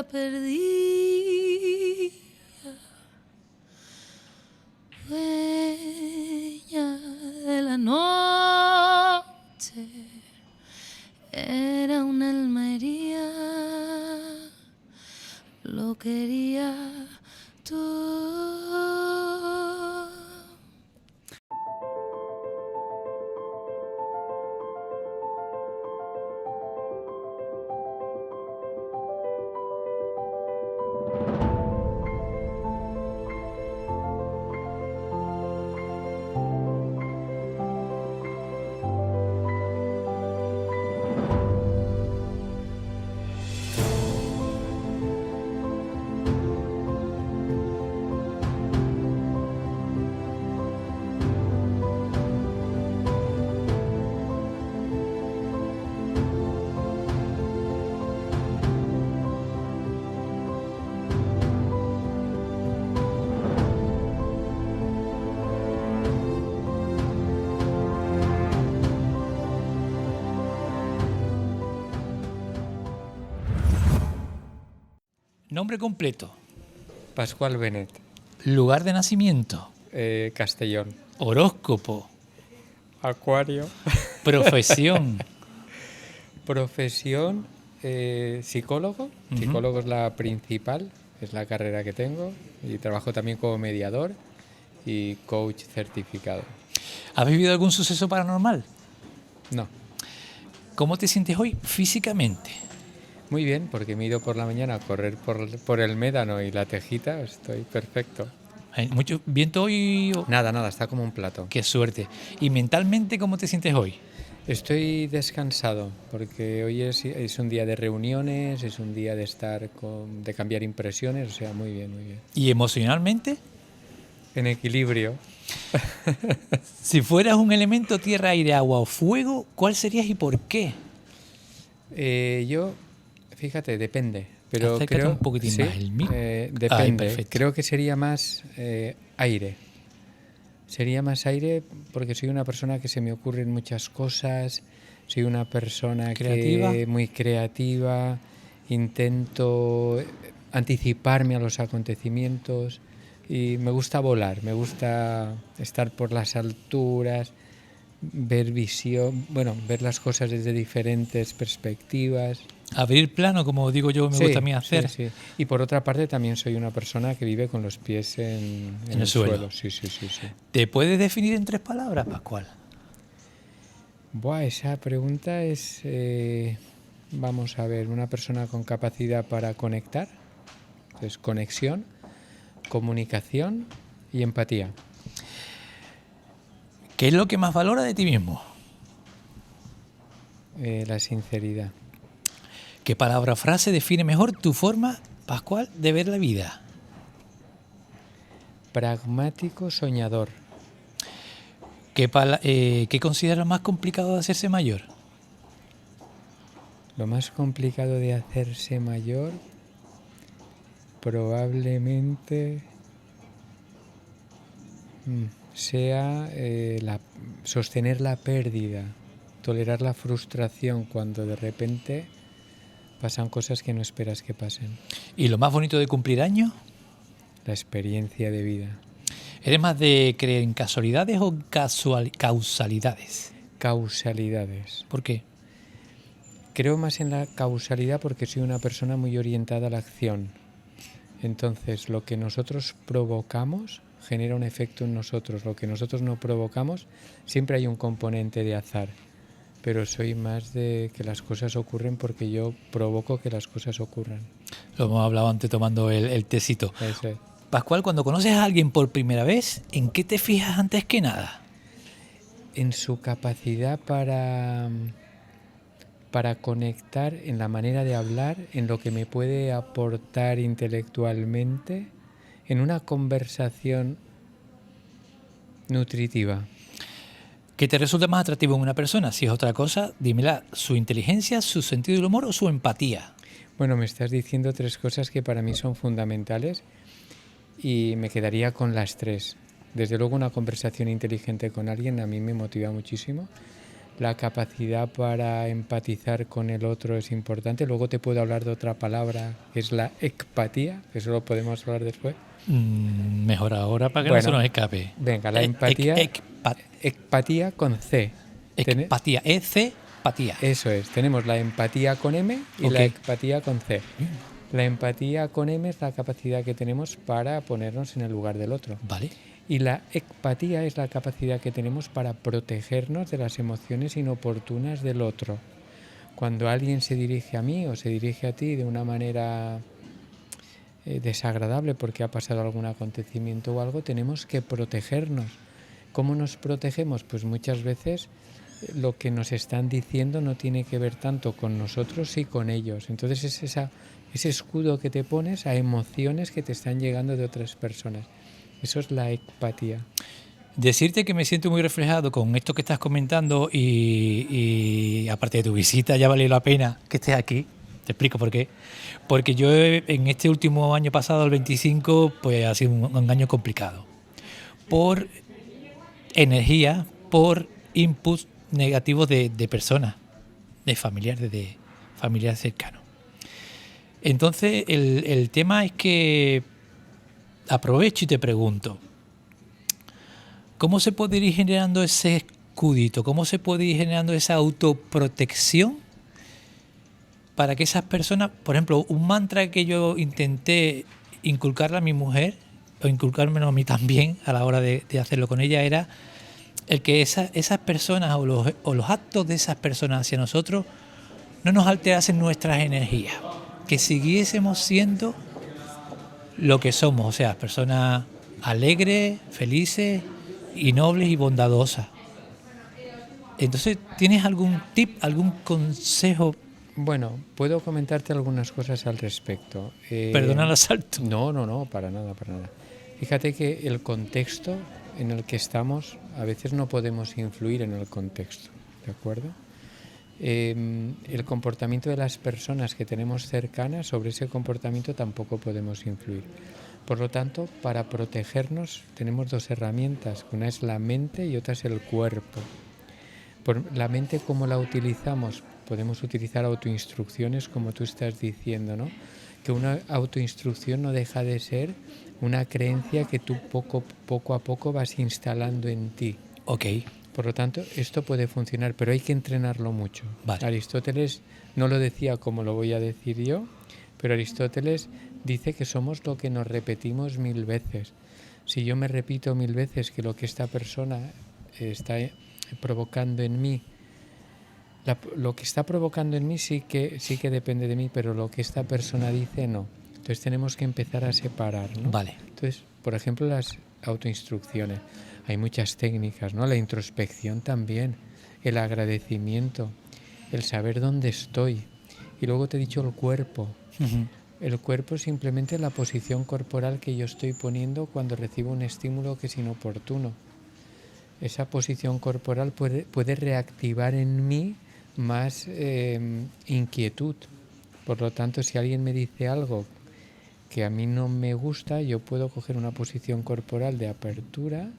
perdida, dueña de la noche, era una alma herida, lo quería tú. Nombre completo. Pascual Benet. Lugar de nacimiento. Castellón. Horóscopo. Acuario. Profesión. Profesión, psicólogo. Psicólogo es la principal, es la carrera que tengo. Y trabajo también como mediador y coach certificado. ¿Has vivido algún suceso paranormal? No. ¿Cómo te sientes hoy físicamente? Muy bien, porque me he ido por la mañana a correr por el Médano y la Tejita. Estoy perfecto. ¿Hay mucho viento hoy? Nada, está como un plato. Qué suerte. ¿Y mentalmente cómo te sientes hoy? Estoy descansado, porque hoy es un día de reuniones, es un día de de cambiar impresiones, o sea, muy bien, muy bien. ¿Y emocionalmente? En equilibrio. Si fueras un elemento tierra, aire, agua o fuego, ¿cuál serías y por qué? Yo, fíjate, depende. Pero Acércate creo un poquitín ¿sí? más el mic. Depende. Ay, perfecto. Creo que sería más aire. Sería más aire porque soy una persona que se me ocurren muchas cosas, soy una persona ¿Creativa? que muy creativa, intento anticiparme a los acontecimientos y me gusta volar, me gusta estar por las alturas, ver ver las cosas desde diferentes perspectivas. Abrir plano, como digo yo, me gusta a mí hacer. Sí. Y por otra parte también soy una persona que vive con los pies en el suelo. Sí. ¿Te puedes definir en 3 palabras, Pascual? Esa pregunta es, vamos a ver, una persona con capacidad para conectar, pues conexión, comunicación y empatía. ¿Qué es lo que más valora de ti mismo? La sinceridad. ¿Qué palabra o frase define mejor tu forma, Pascual, de ver la vida? Pragmático, soñador. ¿Qué consideras más complicado de hacerse mayor? Lo más complicado de hacerse mayor probablemente sea sostener la pérdida, tolerar la frustración cuando de repente pasan cosas que no esperas que pasen. ¿Y lo más bonito de cumplir años? La experiencia de vida. ¿Eres más de creer en casualidades o causalidades? Causalidades. ¿Por qué? Creo más en la causalidad porque soy una persona muy orientada a la acción. Entonces, lo que nosotros provocamos genera un efecto en nosotros. Lo que nosotros no provocamos, siempre hay un componente de azar. Pero soy más de que las cosas ocurren porque yo provoco que las cosas ocurran. Lo hemos hablado antes tomando el tecito. Eso es. Pascual, cuando conoces a alguien por primera vez, ¿en qué te fijas antes que nada? En su capacidad para conectar, en la manera de hablar, en lo que me puede aportar intelectualmente, en una conversación nutritiva. ¿Qué te resulta más atractivo en una persona? Si es otra cosa, dímela, su inteligencia, su sentido del humor o su empatía. Bueno, me estás diciendo 3 cosas que para mí son fundamentales y me quedaría con las 3. Desde luego una conversación inteligente con alguien a mí me motiva muchísimo. la capacidad para empatizar con el otro es importante. Luego te puedo hablar de otra palabra, que es la empatía, que eso lo podemos hablar después. Mejor ahora para que Bueno, no se nos escape. Venga, la empatía. Empatía con C. Empatía, E-C-patía. Eso es, tenemos la empatía con M y la empatía con C. La empatía con M es la capacidad que tenemos para ponernos en el lugar del otro. Vale. Y la empatía es la capacidad que tenemos para protegernos de las emociones inoportunas del otro. Cuando alguien se dirige a mí o se dirige a ti de una manera desagradable porque ha pasado algún acontecimiento o algo, tenemos que protegernos. ¿Cómo nos protegemos? Pues muchas veces lo que nos están diciendo no tiene que ver tanto con nosotros y con ellos. Entonces es ese escudo que te pones a emociones que te están llegando de otras personas. Eso es la empatía. Decirte que me siento muy reflejado con esto que estás comentando y aparte de tu visita ya valió la pena que estés aquí. Te explico por qué. Porque yo en este último año pasado, el 25, pues ha sido un año complicado. Por energía, por inputs negativos de personas, de familiares cercanos. Entonces, el tema es que aprovecho y te pregunto, ¿cómo se puede ir generando ese escudito? ¿Cómo se puede ir generando esa autoprotección para que esas personas, por ejemplo, un mantra que yo intenté inculcarle a mi mujer, o inculcármelo a mí también a la hora de hacerlo con ella, era el que esas personas o los actos de esas personas hacia nosotros no nos alterasen nuestras energías, que siguiésemos siendo lo que somos, o sea, personas alegres, felices y nobles y bondadosas. Entonces, ¿tienes algún tip, algún consejo? Bueno, puedo comentarte algunas cosas al respecto. Perdona el asalto. No, para nada. Fíjate que el contexto en el que estamos, a veces no podemos influir en el contexto, ¿de acuerdo? El comportamiento de las personas que tenemos cercanas, sobre ese comportamiento tampoco podemos influir. Por lo tanto, para protegernos tenemos dos herramientas, una es la mente y otra es el cuerpo. Por la mente, ¿cómo la utilizamos? Podemos utilizar autoinstrucciones, como tú estás diciendo, ¿no? Que una autoinstrucción no deja de ser una creencia que tú poco a poco vas instalando en ti. Ok. Por lo tanto, esto puede funcionar, pero hay que entrenarlo mucho. Vale. Aristóteles no lo decía como lo voy a decir yo, pero Aristóteles dice que somos lo que nos repetimos 1000 veces. Si yo me repito 1000 veces que lo que esta persona está provocando en mí, lo que está provocando en mí sí que depende de mí, pero lo que esta persona dice no. Entonces tenemos que empezar a separar, ¿no? Vale. Entonces, por ejemplo, las autoinstrucciones. Hay muchas técnicas, ¿no? La introspección también, el agradecimiento, el saber dónde estoy. Y luego te he dicho el cuerpo. Uh-huh. El cuerpo es simplemente la posición corporal que yo estoy poniendo cuando recibo un estímulo que es inoportuno. Esa posición corporal puede reactivar en mí más inquietud. Por lo tanto, si alguien me dice algo que a mí no me gusta, yo puedo coger una posición corporal de apertura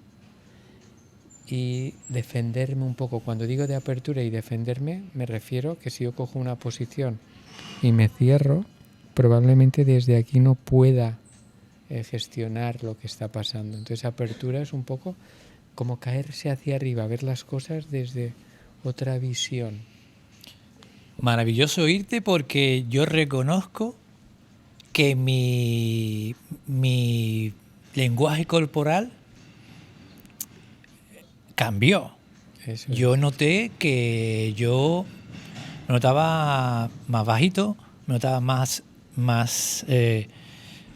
y defenderme un poco. Cuando digo de apertura y defenderme, me refiero que si yo cojo una posición y me cierro, probablemente desde aquí no pueda gestionar lo que está pasando. Entonces, apertura es un poco como caerse hacia arriba, ver las cosas desde otra visión. Maravilloso oírte, porque yo reconozco que mi lenguaje corporal cambió. Eso Yo noté que yo me notaba más bajito, me notaba más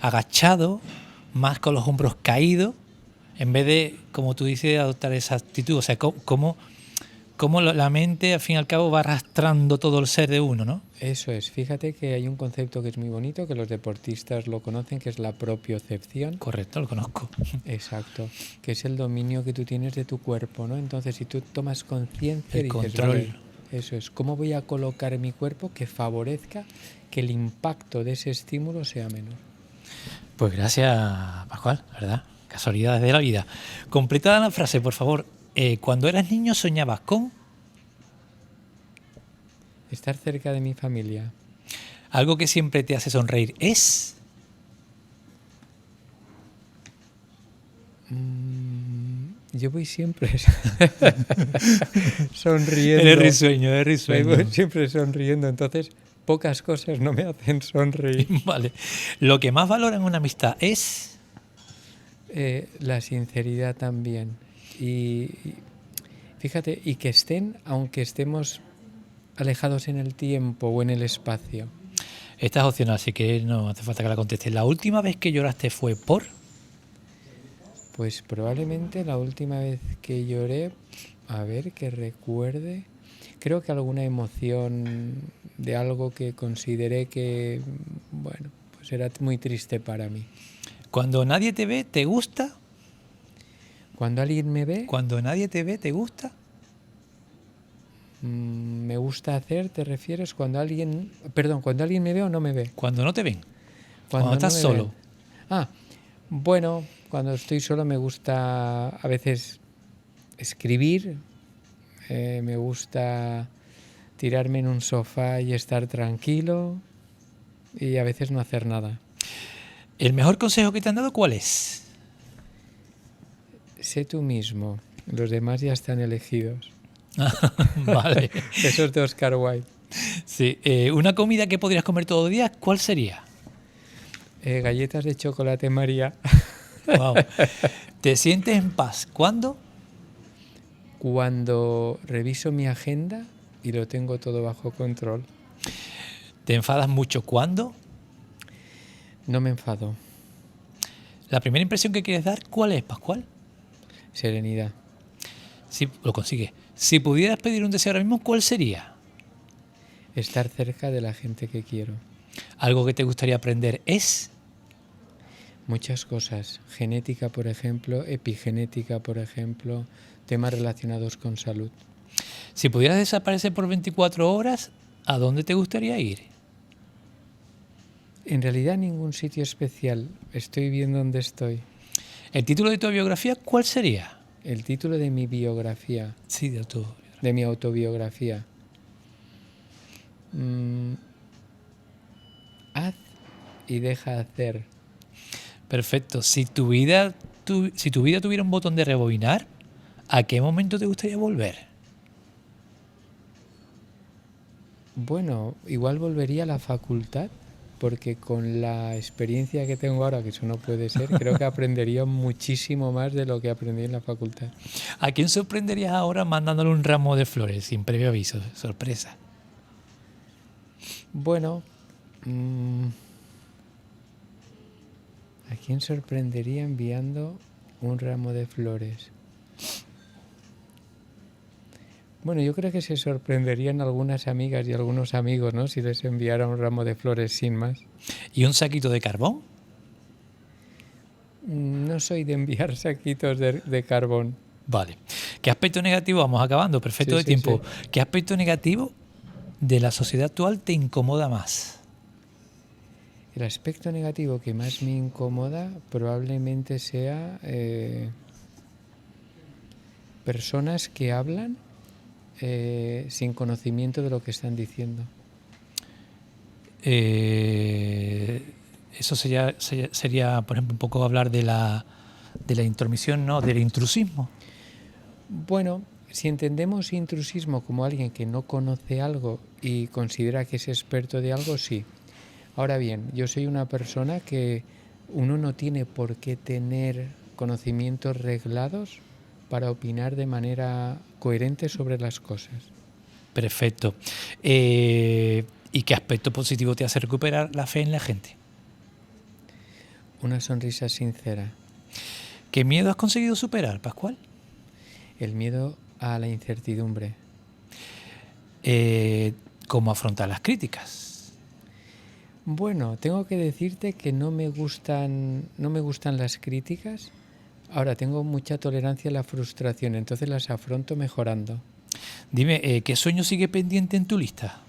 agachado, más con los hombros caídos, en vez de, como tú dices, adoptar esa actitud. O sea, cómo la mente, al fin y al cabo, va arrastrando todo el ser de uno, ¿no? Eso es. Fíjate que hay un concepto que es muy bonito, que los deportistas lo conocen, que es la propiocepción. Correcto, lo conozco. Exacto. Que es el dominio que tú tienes de tu cuerpo, ¿no? Entonces, si tú tomas conciencia, El dices, control. Vale, eso es. ¿Cómo voy a colocar mi cuerpo que favorezca que el impacto de ese estímulo sea menor? Pues gracias, Pascual, ¿verdad? Casualidades de la vida. Completa la frase, por favor. Cuando eras niño soñabas con... Estar cerca de mi familia. Algo que siempre te hace sonreír es... Yo voy siempre sonriendo. Eres risueño, eres risueño. Voy siempre sonriendo, entonces pocas cosas no me hacen sonreír. Vale. Lo que más valora en una amistad es... La sinceridad también. Y fíjate, y que estén, aunque estemos alejados en el tiempo o en el espacio. Esta es opcional, así que no hace falta que la contestes. ¿La última vez que lloraste fue por...? Pues probablemente la última vez que lloré, a ver, que recuerde, creo que alguna emoción de algo que consideré que, bueno, pues era muy triste para mí. Cuando nadie te ve, ¿te gusta? Cuando alguien me ve, Cuando nadie te ve, ¿te gusta? me gusta hacer, ¿te refieres? Cuando alguien me ve o no me ve. Cuando no te ven. Cuando Cuando estás no me solo. ven. Ah, bueno, cuando estoy solo me gusta a veces escribir, me gusta tirarme en un sofá y estar tranquilo y a veces no hacer nada. ¿El mejor consejo que te han dado cuál es? Sé tú mismo, los demás ya están elegidos. Vale. Eso es de Oscar Wilde. Sí. Una comida que podrías comer todos los días, ¿cuál sería? Galletas de chocolate María. Wow. ¿Te sientes en paz? ¿Cuándo? Cuando reviso mi agenda y lo tengo todo bajo control. ¿Te enfadas mucho? ¿Cuándo? No me enfado. La primera impresión que quieres dar, ¿cuál es, Pascual? Serenidad. Si lo consigues. Si pudieras pedir un deseo ahora mismo, ¿cuál sería? Estar cerca de la gente que quiero. Algo que te gustaría aprender es... Muchas cosas. Genética, por ejemplo, epigenética, por ejemplo, temas relacionados con salud. Si pudieras desaparecer por 24 horas, ¿a dónde te gustaría ir? En realidad ningún sitio especial. Estoy bien donde estoy. ¿El título de tu biografía cuál sería? El título de mi biografía, Sí, de tu... de mi autobiografía. Haz y deja hacer. Perfecto. Si tu vida tuviera un botón de rebobinar, ¿a qué momento te gustaría volver? Bueno, igual volvería a la facultad, porque con la experiencia que tengo ahora, que eso no puede ser, creo que aprendería muchísimo más de lo que aprendí en la facultad. ¿A quién sorprenderías ahora mandándole un ramo de flores sin previo aviso? Sorpresa. Bueno, ¿a quién sorprendería enviando un ramo de flores? Bueno, yo creo que se sorprenderían algunas amigas y algunos amigos, ¿no? Si les enviara un ramo de flores sin más. ¿Y un saquito de carbón? No soy de enviar saquitos de carbón. Vale. ¿Qué aspecto negativo? Vamos acabando, perfecto Sí, de sí, tiempo. sí. ¿Qué aspecto negativo de la sociedad actual te incomoda más? El aspecto negativo que más me incomoda probablemente sea personas que hablan sin conocimiento de lo que están diciendo. Eso sería, por ejemplo, un poco hablar de la intromisión, ¿no? Del intrusismo. Bueno, si entendemos intrusismo como alguien que no conoce algo y considera que es experto de algo, sí. Ahora bien, yo soy una persona que uno no tiene por qué tener conocimientos reglados para opinar de manera coherente sobre las cosas. Perfecto. ¿Y qué aspecto positivo te hace recuperar la fe en la gente? Una sonrisa sincera. ¿Qué miedo has conseguido superar, Pascual? El miedo a la incertidumbre. ¿Cómo afrontar las críticas? Bueno, tengo que decirte que no me gustan las críticas. Ahora, tengo mucha tolerancia a la frustración, entonces las afronto mejorando. Dime, ¿qué sueño sigue pendiente en tu lista?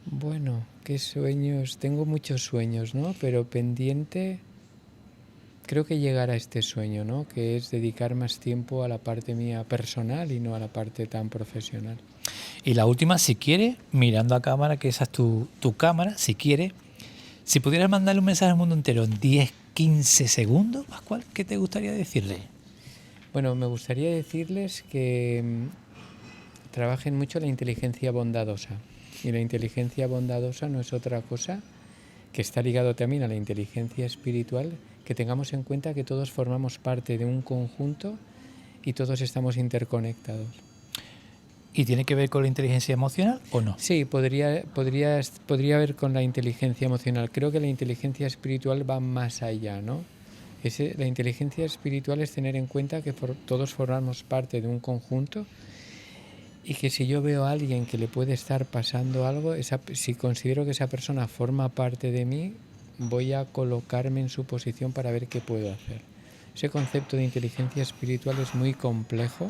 Bueno, qué sueños. Tengo muchos sueños, ¿no? Pero pendiente, creo que llegar a este sueño, ¿no? Que es dedicar más tiempo a la parte mía personal y no a la parte tan profesional. Y la última, si quieres, mirando a cámara, que esa es tu cámara, si quieres, si pudieras mandarle un mensaje al mundo entero en 10, 15 segundos, Pascual, ¿qué te gustaría decirle? Bueno, me gustaría decirles que trabajen mucho la inteligencia bondadosa. Y la inteligencia bondadosa no es otra cosa que está ligado también a la inteligencia espiritual, que tengamos en cuenta que todos formamos parte de un conjunto y todos estamos interconectados. ¿Y tiene que ver con la inteligencia emocional o no? Sí, podría ver con la inteligencia emocional. Creo que la inteligencia espiritual va más allá, ¿no? La inteligencia espiritual es tener en cuenta que todos formamos parte de un conjunto y que si yo veo a alguien que le puede estar pasando algo, si considero que esa persona forma parte de mí, voy a colocarme en su posición para ver qué puedo hacer. Ese concepto de inteligencia espiritual es muy complejo.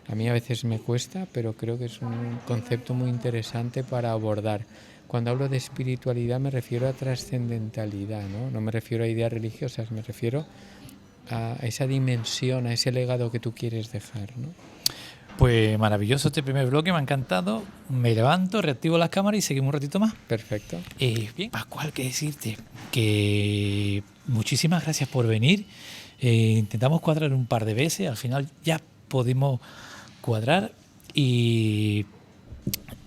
A mí a veces me cuesta, pero creo que es un concepto muy interesante para abordar. Cuando hablo de espiritualidad me refiero a trascendentalidad, ¿no? No me refiero a ideas religiosas, me refiero a esa dimensión, a ese legado que tú quieres dejar, ¿no? Pues maravilloso este primer bloque, me ha encantado. Me levanto, reactivo las cámaras y seguimos un ratito más. Perfecto. Bien, Pascual, ¿qué decirte? Que muchísimas gracias por venir. Intentamos cuadrar un par de veces, al final ya pudimos cuadrar y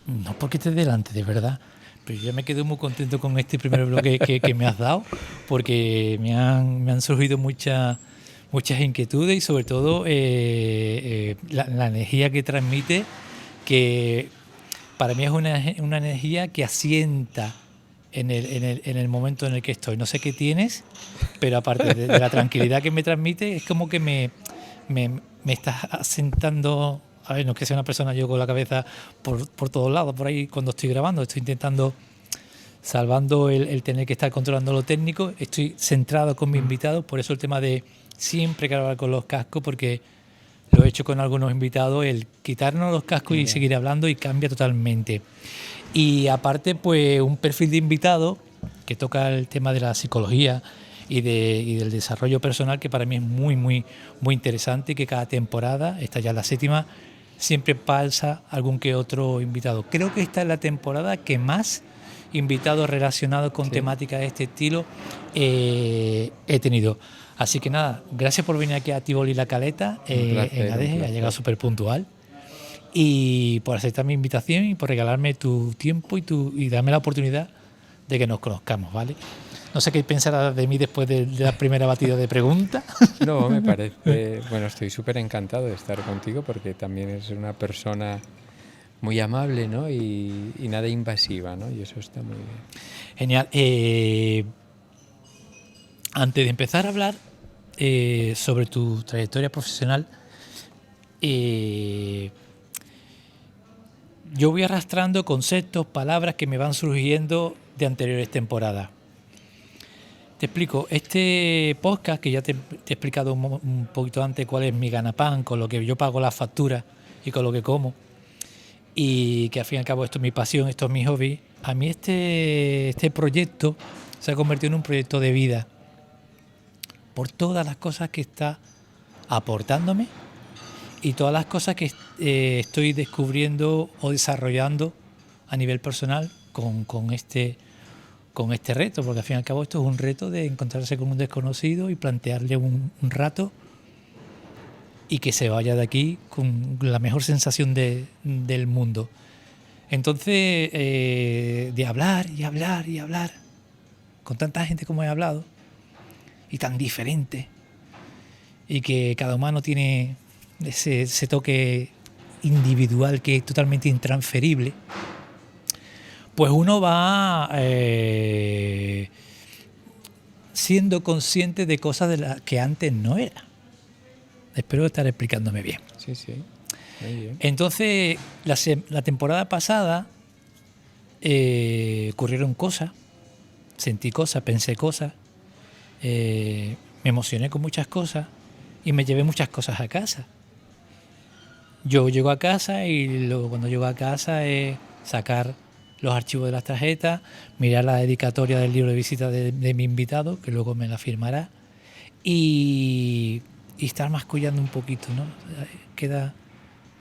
no porque estés delante, de verdad, pero yo me quedo muy contento con este primer bloque que me has dado, porque me han surgido muchas inquietudes y sobre todo la energía que transmite, que para mí es una energía que asienta en el momento en el que estoy. No sé qué tienes, pero aparte de la tranquilidad que me transmite, es como que me estás asentando. A ver, no es que sea una persona yo con la cabeza por todos lados, por ahí cuando estoy grabando, estoy intentando, salvando el tener que estar controlando lo técnico, estoy centrado con mis invitados, por eso el tema de siempre grabar con los cascos, porque lo he hecho con algunos invitados, el quitarnos los cascos y seguir hablando y cambia totalmente. Y aparte, pues un perfil de invitado que toca el tema de la psicología y del desarrollo personal, que para mí es muy, muy, muy interesante, y que cada temporada, esta ya es la 7ª, siempre pasa algún que otro invitado. Creo que esta es la temporada que más invitados relacionados con temáticas de este estilo he tenido. Así que nada, gracias por venir aquí a Tívoli La Caleta, en Adeje, ha llegado súper puntual, y por aceptar mi invitación y por regalarme tu tiempo y darme la oportunidad de que nos conozcamos, ¿vale? No sé qué pensarás de mí después de la primera batida de preguntas. No, me parece... Bueno, estoy súper encantado de estar contigo porque también eres una persona muy amable, ¿no? Y nada invasiva, ¿no? Y eso está muy bien. Genial. Antes de empezar a hablar sobre tu trayectoria profesional, yo voy arrastrando conceptos, palabras que me van surgiendo de anteriores temporadas. Te explico, este podcast, que ya te he explicado un poquito antes cuál es mi ganapán, con lo que yo pago las facturas y con lo que como, y que al fin y al cabo esto es mi pasión, esto es mi hobby. A mí este proyecto se ha convertido en un proyecto de vida por todas las cosas que está aportándome y todas las cosas que estoy descubriendo o desarrollando a nivel personal con este reto, porque al fin y al cabo esto es un reto de encontrarse con un desconocido y plantearle un rato y que se vaya de aquí con la mejor sensación del mundo. Entonces, de hablar y hablar y hablar con tanta gente como he hablado y tan diferente, y que cada humano tiene ese toque individual que es totalmente intransferible, pues uno va siendo consciente de cosas de las que antes no era. Espero estar explicándome bien. Sí, sí. Muy bien. Entonces, la temporada pasada ocurrieron cosas, sentí cosas, pensé cosas, me emocioné con muchas cosas y me llevé muchas cosas a casa. Yo llego a casa y luego cuando llego a casa es sacar los archivos de las tarjetas, mirar la dedicatoria del libro de visita de mi invitado, que luego me la firmará, y estar mascullando un poquito, ¿no? Queda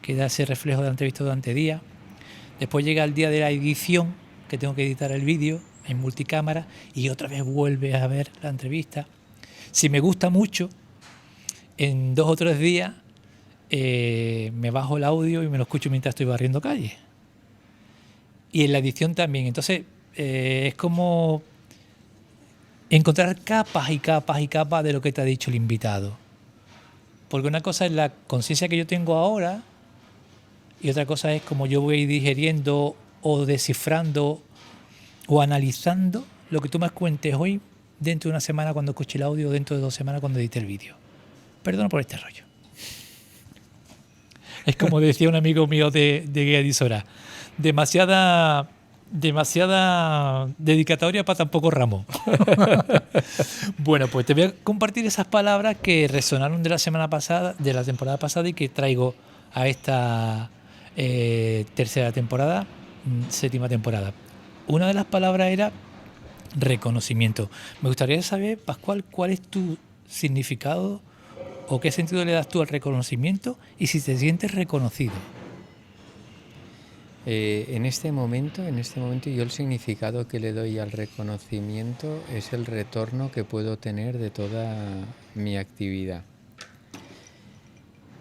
ese reflejo de lo visto durante días, Después llega el día de la edición, que tengo que editar el vídeo en multicámara, y otra vez vuelves a ver la entrevista. Si me gusta mucho, en 2 o 3 días me bajo el audio y me lo escucho mientras estoy barriendo calle. Y en la edición también. Entonces es como encontrar capas y capas y capas de lo que te ha dicho el invitado. Porque una cosa es la conciencia que yo tengo ahora y otra cosa es como yo voy digeriendo o descifrando o analizando lo que tú me cuentes hoy dentro de una semana cuando escuche el audio o dentro de 2 semanas cuando edite el vídeo. Perdona por este rollo. Es como decía un amigo mío de Guía Edisora, demasiada dedicatoria para tan poco ramo. Bueno, pues te voy a compartir esas palabras que resonaron de la semana pasada, de la temporada pasada y que traigo a esta tercera temporada, 7ª temporada. Una de las palabras era reconocimiento. Me gustaría saber, Pascual, cuál es tu significado o qué sentido le das tú al reconocimiento y si te sientes reconocido. En este momento yo el significado que le doy al reconocimiento es el retorno que puedo tener de toda mi actividad.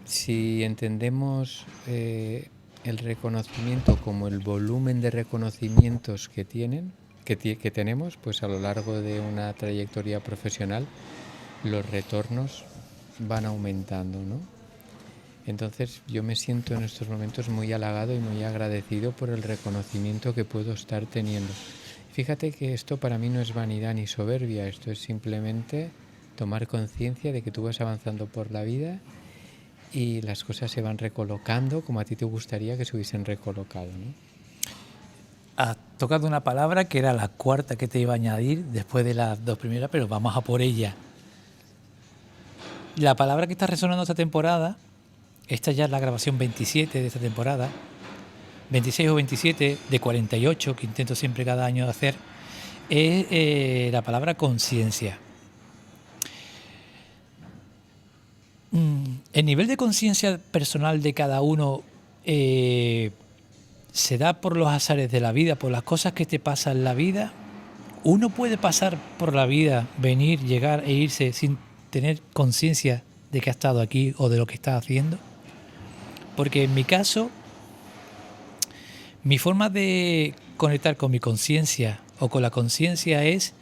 Si entendemos el reconocimiento como el volumen de reconocimientos que tenemos, pues a lo largo de una trayectoria profesional los retornos van aumentando, ¿no? Entonces yo me siento en estos momentos muy halagado y muy agradecido por el reconocimiento que puedo estar teniendo. Fíjate que esto para mí no es vanidad ni soberbia, esto es simplemente tomar conciencia de que tú vas avanzando por la vida y las cosas se van recolocando como a ti te gustaría que se hubiesen recolocado, ¿no? Has tocado una palabra que era la cuarta que te iba a añadir después de las 2 primeras, pero vamos a por ella. La palabra que está resonando esta temporada, esta ya es la grabación 27 de esta temporada, 26 o 27 de 48 que intento siempre cada año hacer, es la palabra conciencia. El nivel de conciencia personal de cada uno se da por los azares de la vida, por las cosas que te pasan en la vida. Uno puede pasar por la vida, venir, llegar e irse sin tener conciencia de que ha estado aquí o de lo que está haciendo. Porque en mi caso, mi forma de conectar con mi conciencia o con la conciencia es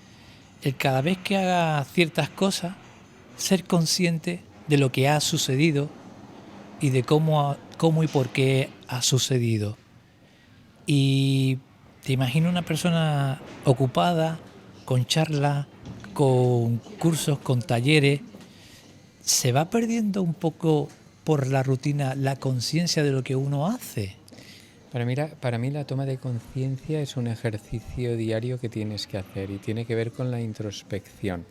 el cada vez que haga ciertas cosas, ser consciente de lo que ha sucedido y de cómo y por qué ha sucedido. Y te imagino una persona ocupada, con charlas, con cursos, con talleres. ¿Se va perdiendo un poco por la rutina la conciencia de lo que uno hace? Para mí la toma de conciencia es un ejercicio diario que tienes que hacer y tiene que ver con la introspección.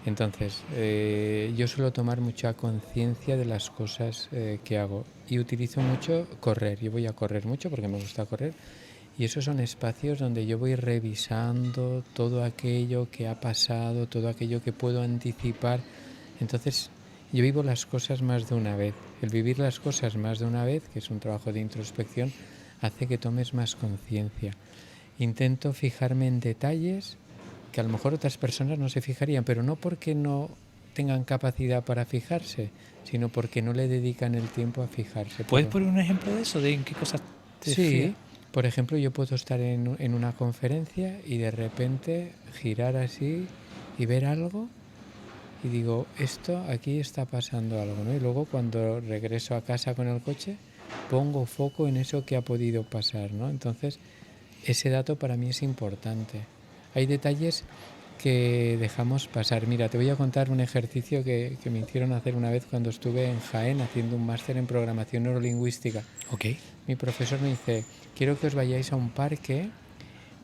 Entonces, yo suelo tomar mucha conciencia de las cosas que hago y utilizo mucho correr. Yo voy a correr mucho porque me gusta correr y esos son espacios donde yo voy revisando todo aquello que ha pasado, todo aquello que puedo anticipar. Entonces, yo vivo las cosas más de una vez. El vivir las cosas más de una vez, que es un trabajo de introspección, hace que tomes más conciencia. Intento fijarme en detalles que a lo mejor otras personas no se fijarían, pero no porque no tengan capacidad para fijarse, sino porque no le dedican el tiempo a fijarse. ¿Puedes poner un ejemplo de eso? ¿De en qué cosas te Sí, fijas? por ejemplo, yo puedo estar en una conferencia y de repente girar así y ver algo y digo, esto aquí está pasando algo, ¿no? Y luego cuando regreso a casa con el coche pongo foco en eso que ha podido pasar, ¿no? Entonces, ese dato para mí es importante. Hay detalles que dejamos pasar. Mira, te voy a contar un ejercicio que me hicieron hacer una vez cuando estuve en Jaén haciendo un máster en programación neurolingüística. Ok. Mi profesor me dice, quiero que os vayáis a un parque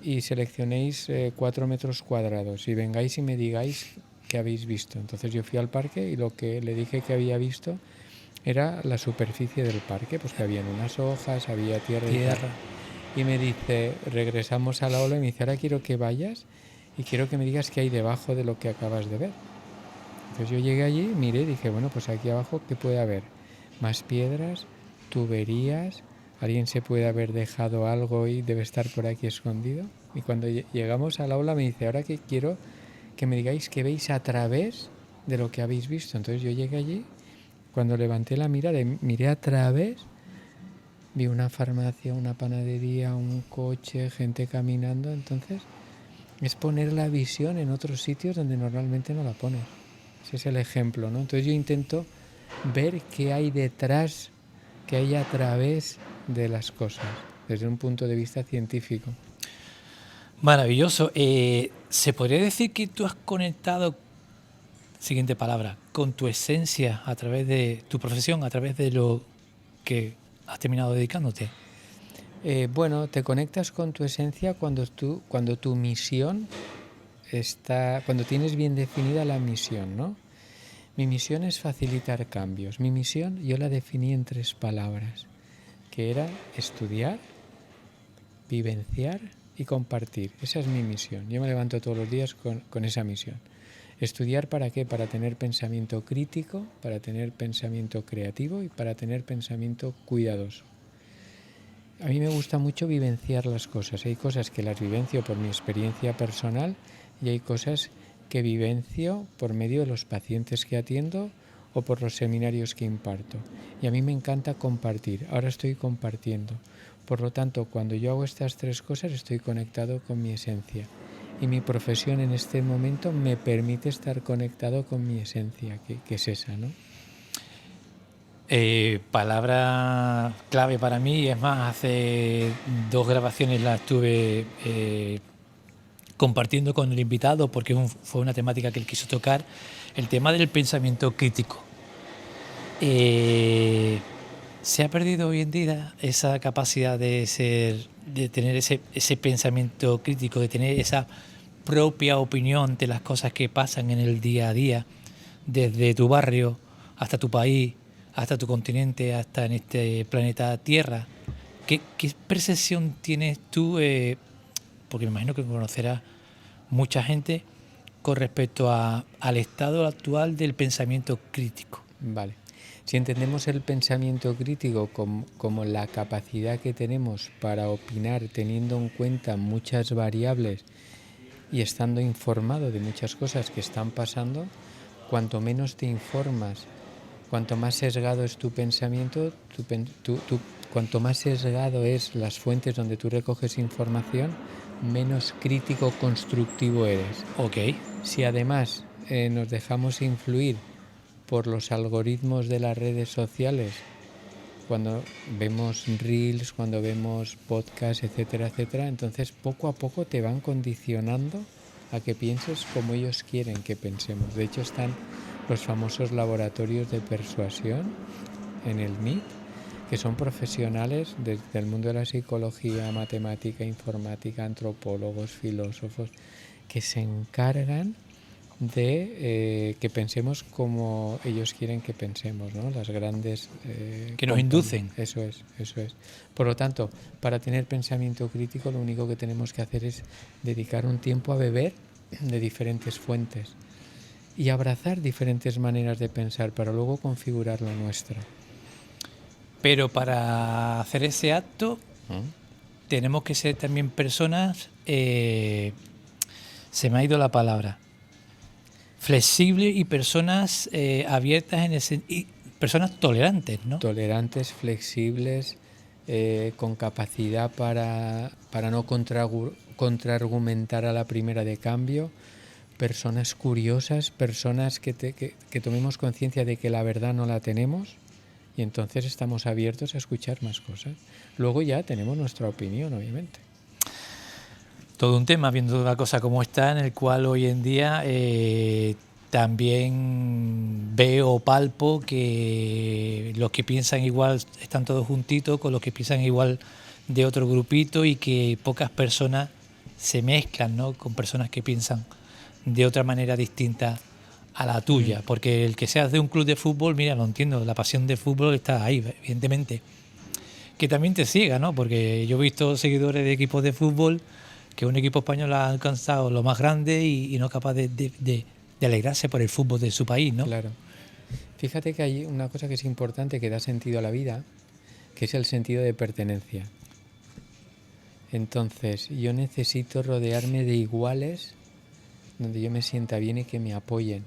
y seleccionéis 4 metros cuadrados y vengáis y me digáis qué habéis visto. Entonces yo fui al parque y lo que le dije que había visto era la superficie del parque, pues que habían unas hojas, había tierra. Y me dice, regresamos a la ola y me dice, ahora quiero que vayas y quiero que me digas qué hay debajo de lo que acabas de ver. Entonces yo llegué allí, miré y dije, bueno, pues aquí abajo, ¿qué puede haber? Más piedras, tuberías, alguien se puede haber dejado algo y debe estar por aquí escondido. Y cuando llegamos al aula me dice, ahora que quiero que me digáis qué veis a través de lo que habéis visto. Entonces yo llegué allí, cuando levanté la mirada, miré a través, vi una farmacia, una panadería, un coche, gente caminando. Entonces es poner la visión en otros sitios donde normalmente no la pones. Ese es el ejemplo, ¿no? Entonces yo intento ver qué hay detrás, qué hay a través de las cosas, desde un punto de vista científico. Maravilloso. ¿Se podría decir que tú has conectado, siguiente palabra, con tu esencia a través de tu profesión, a través de lo que has terminado dedicándote? Bueno, te conectas con tu esencia cuando tu misión está, cuando tienes bien definida la misión, ¿no? Mi misión es facilitar cambios. Mi misión yo la definí en 3 palabras, que era estudiar, vivenciar y compartir. Esa es mi misión. Yo me levanto todos los días con esa misión. ¿Estudiar para qué? Para tener pensamiento crítico, para tener pensamiento creativo y para tener pensamiento cuidadoso. A mí me gusta mucho vivenciar las cosas. Hay cosas que las vivencio por mi experiencia personal y hay cosas que vivencio por medio de los pacientes que atiendo o por los seminarios que imparto. Y a mí me encanta compartir. Ahora estoy compartiendo. Por lo tanto, cuando yo hago estas 3 cosas estoy conectado con mi esencia. Y mi profesión en este momento me permite estar conectado con mi esencia, que es esa, ¿no? Palabra clave para mí, es más, hace 2 grabaciones las estuve compartiendo con el invitado porque fue una temática que él quiso tocar, el tema del pensamiento crítico. Se ha perdido hoy en día esa capacidad de tener ese pensamiento crítico, de tener esa propia opinión de las cosas que pasan en el día a día, desde tu barrio hasta tu país, hasta tu continente, hasta en este planeta Tierra. ¿Qué percepción tienes tú? Porque me imagino que conocerás mucha gente con respecto al estado actual del pensamiento crítico. Vale. Si entendemos el pensamiento crítico como la capacidad que tenemos para opinar teniendo en cuenta muchas variables y estando informado de muchas cosas que están pasando, cuanto menos te informas, cuanto más sesgado es tu pensamiento, cuanto más sesgado es las fuentes donde tú recoges información, menos crítico constructivo eres. Ok. Si además nos dejamos influir por los algoritmos de las redes sociales, cuando vemos reels, cuando vemos podcasts, etcétera, etcétera, entonces poco a poco te van condicionando a que pienses como ellos quieren que pensemos. De hecho, están los famosos laboratorios de persuasión en el MIT, que son profesionales desde el mundo de la psicología, matemática, informática, antropólogos, filósofos, que se encargan de que pensemos como ellos quieren que pensemos, ¿no? Las grandes... que nos inducen. Eso es. Por lo tanto, para tener pensamiento crítico, lo único que tenemos que hacer es dedicar un tiempo a beber de diferentes fuentes y abrazar diferentes maneras de pensar para luego configurar la nuestra. Pero para hacer ese acto tenemos que ser también personas, se me ha ido la palabra, flexibles y personas abiertas, y personas tolerantes, ¿no? Tolerantes, flexibles, con capacidad para no contraargumentar a la primera de cambio, personas curiosas, personas que tomemos conciencia de que la verdad no la tenemos y entonces estamos abiertos a escuchar más cosas. Luego ya tenemos nuestra opinión, obviamente. Todo un tema, viendo la cosa como está, en el cual hoy en día también veo, palpo que los que piensan igual están todos juntitos con los que piensan igual de otro grupito y que pocas personas se mezclan, ¿no?, con personas que piensan de otra manera distinta a la tuya. Porque el que seas de un club de fútbol, mira, lo entiendo, la pasión de fútbol está ahí, evidentemente. Que también te ciega, ¿no? Porque yo he visto seguidores de equipos de fútbol que un equipo español ha alcanzado lo más grande y no es capaz de alegrarse por el fútbol de su país, ¿no? Claro. Fíjate que hay una cosa que es importante, que da sentido a la vida, que es el sentido de pertenencia. Entonces, yo necesito rodearme de iguales donde yo me sienta bien y que me apoyen.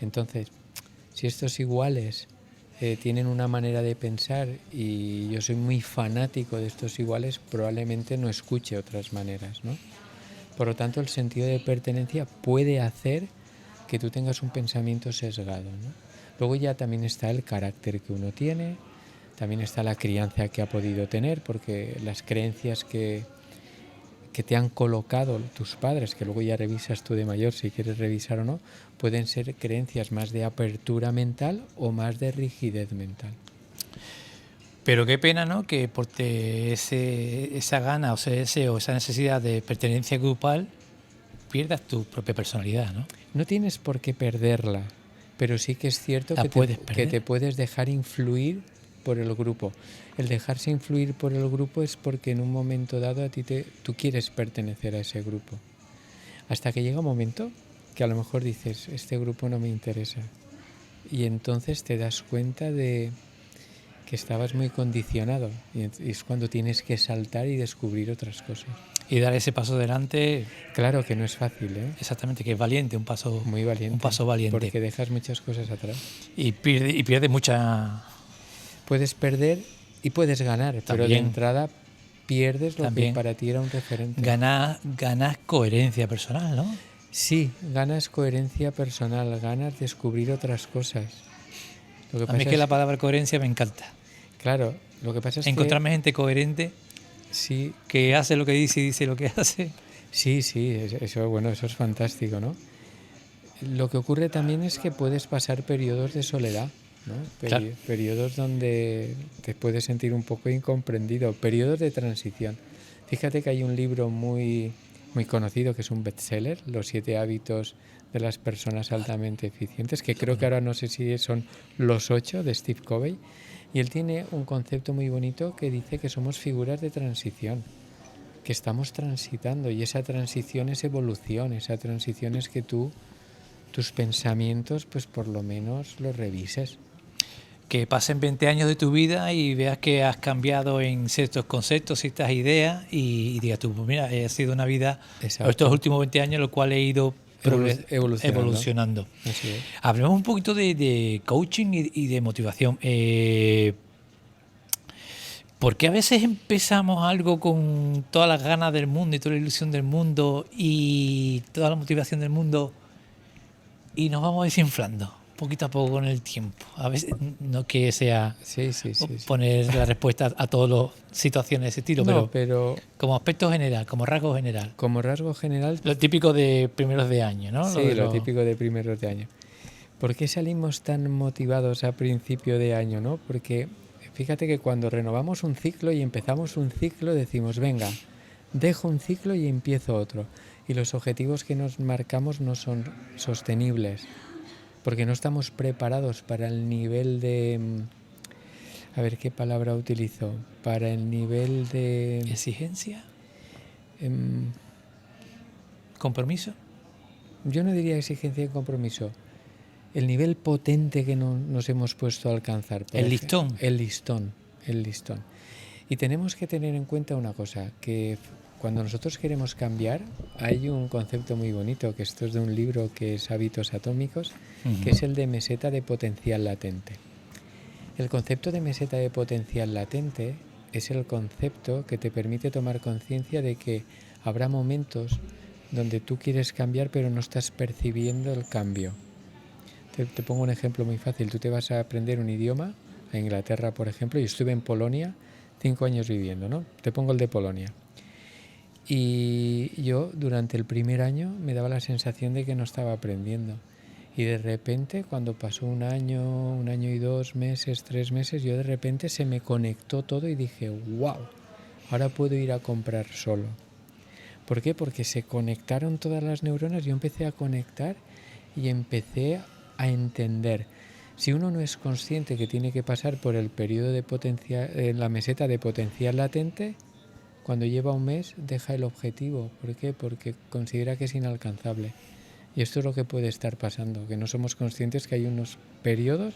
Entonces, si estos iguales tienen una manera de pensar y yo soy muy fanático de estos iguales, probablemente no escuche otras maneras, ¿no? Por lo tanto, el sentido de pertenencia puede hacer que tú tengas un pensamiento sesgado, ¿no? Luego ya también está el carácter que uno tiene, también está la crianza que ha podido tener, porque las creencias que te han colocado tus padres, que luego ya revisas tú de mayor si quieres revisar o no, pueden ser creencias más de apertura mental o más de rigidez mental. Pero qué pena, ¿no? Que por esa gana o ese deseo, esa necesidad de pertenencia grupal, pierdas tu propia personalidad, ¿no? No tienes por qué perderla, pero sí que es cierto que te puedes dejar influir por el grupo. El dejarse influir por el grupo es porque en un momento dado tú quieres pertenecer a ese grupo. Hasta que llega un momento que a lo mejor dices, este grupo no me interesa. Y entonces te das cuenta de que estabas muy condicionado. Y es cuando tienes que saltar y descubrir otras cosas. Y dar ese paso adelante. Claro que no es fácil, ¿eh? Exactamente, que es valiente, un paso muy valiente. Un paso valiente. Porque dejas muchas cosas atrás. Y pierde mucha... Puedes perder y puedes ganar, También. pero de entrada pierdes lo También. que para ti era un referente. Ganas coherencia personal, ¿no? Sí, ganas coherencia personal, ganas descubrir otras cosas. Lo que pasa es que la palabra coherencia me encanta. Claro, lo que pasa es encontrarme gente coherente, sí, que hace lo que dice y dice lo que hace. Sí, eso es fantástico, ¿no? Lo que ocurre también es que puedes pasar periodos de soledad, ¿no? Claro. Periodos donde te puedes sentir un poco incomprendido, periodos de transición. Fíjate que hay un libro muy conocido que es un bestseller, Los 7 hábitos de las personas altamente eficientes, que creo que ahora no sé si son los 8 de Steve Covey, y él tiene un concepto muy bonito que dice que somos figuras de transición, que estamos transitando, y esa transición es evolución, esa transición es que tus pensamientos pues por lo menos los revises. Que pasen 20 años de tu vida y veas que has cambiado en ciertos conceptos, ciertas ideas y digas tú, pues mira, ha sido una vida, estos últimos 20 años, lo cual he ido evolucionando. Así es. Hablemos un poquito de coaching y de motivación. ¿Por qué a veces empezamos algo con todas las ganas del mundo y toda la ilusión del mundo y toda la motivación del mundo y nos vamos desinflando poquito a poco con el tiempo? A veces no que sea poner la respuesta a todas las situaciones de ese estilo, pero como aspecto general, como rasgo general. Como rasgo general. Lo típico de primeros de año, ¿no? Sí, lo típico de primeros de año. ¿Por qué salimos tan motivados a principio de año, no? Porque fíjate que cuando renovamos un ciclo y empezamos un ciclo decimos, venga, dejo un ciclo y empiezo otro. Y los objetivos que nos marcamos no son sostenibles, porque no estamos preparados para el nivel de... A ver, ¿qué palabra utilizo? Para el nivel de... ¿Exigencia? ¿Compromiso? Yo no diría exigencia y compromiso. El nivel potente que nos hemos puesto a alcanzar. El listón. El listón. Y tenemos que tener en cuenta una cosa, que cuando nosotros queremos cambiar, hay un concepto muy bonito, que esto es de un libro que es Hábitos Atómicos, que es el de meseta de potencial latente. El concepto de meseta de potencial latente es el concepto que te permite tomar conciencia de que habrá momentos donde tú quieres cambiar pero no estás percibiendo el cambio. Te pongo un ejemplo muy fácil. Tú te vas a aprender un idioma, a Inglaterra por ejemplo, y estuve en Polonia 5 años viviendo, ¿no? Te pongo el de Polonia. Y yo durante el primer año me daba la sensación de que no estaba aprendiendo. Y de repente, cuando pasó un año y 2 meses, 3 meses, yo de repente se me conectó todo y dije, wow, ahora puedo ir a comprar solo. ¿Por qué? Porque se conectaron todas las neuronas, yo empecé a conectar y empecé a entender. Si uno no es consciente que tiene que pasar por el periodo de la meseta de potencial latente, cuando lleva un mes deja el objetivo. ¿Por qué? Porque considera que es inalcanzable. Y esto es lo que puede estar pasando, que no somos conscientes que hay unos periodos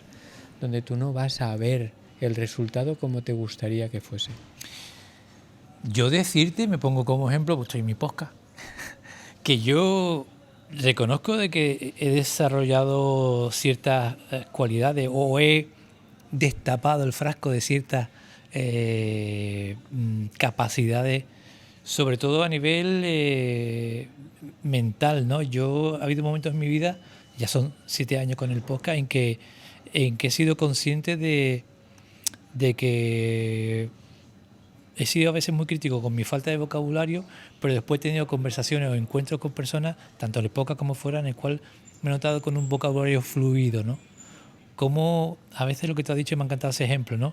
donde tú no vas a ver el resultado como te gustaría que fuese. Yo decirte, me pongo como ejemplo, pues estoy en mi podcast, que yo reconozco de que he desarrollado ciertas cualidades o he destapado el frasco de ciertas capacidades, sobre todo a nivel mental, ¿no? Yo ha habido momentos en mi vida, ya son 7 años con el podcast, en que he sido consciente de que he sido a veces muy crítico con mi falta de vocabulario, pero después he tenido conversaciones o encuentros con personas, tanto en el podcast como fuera, en el cual me he notado con un vocabulario fluido, ¿no? Como a veces lo que te has dicho, y me ha encantado ese ejemplo, ¿no?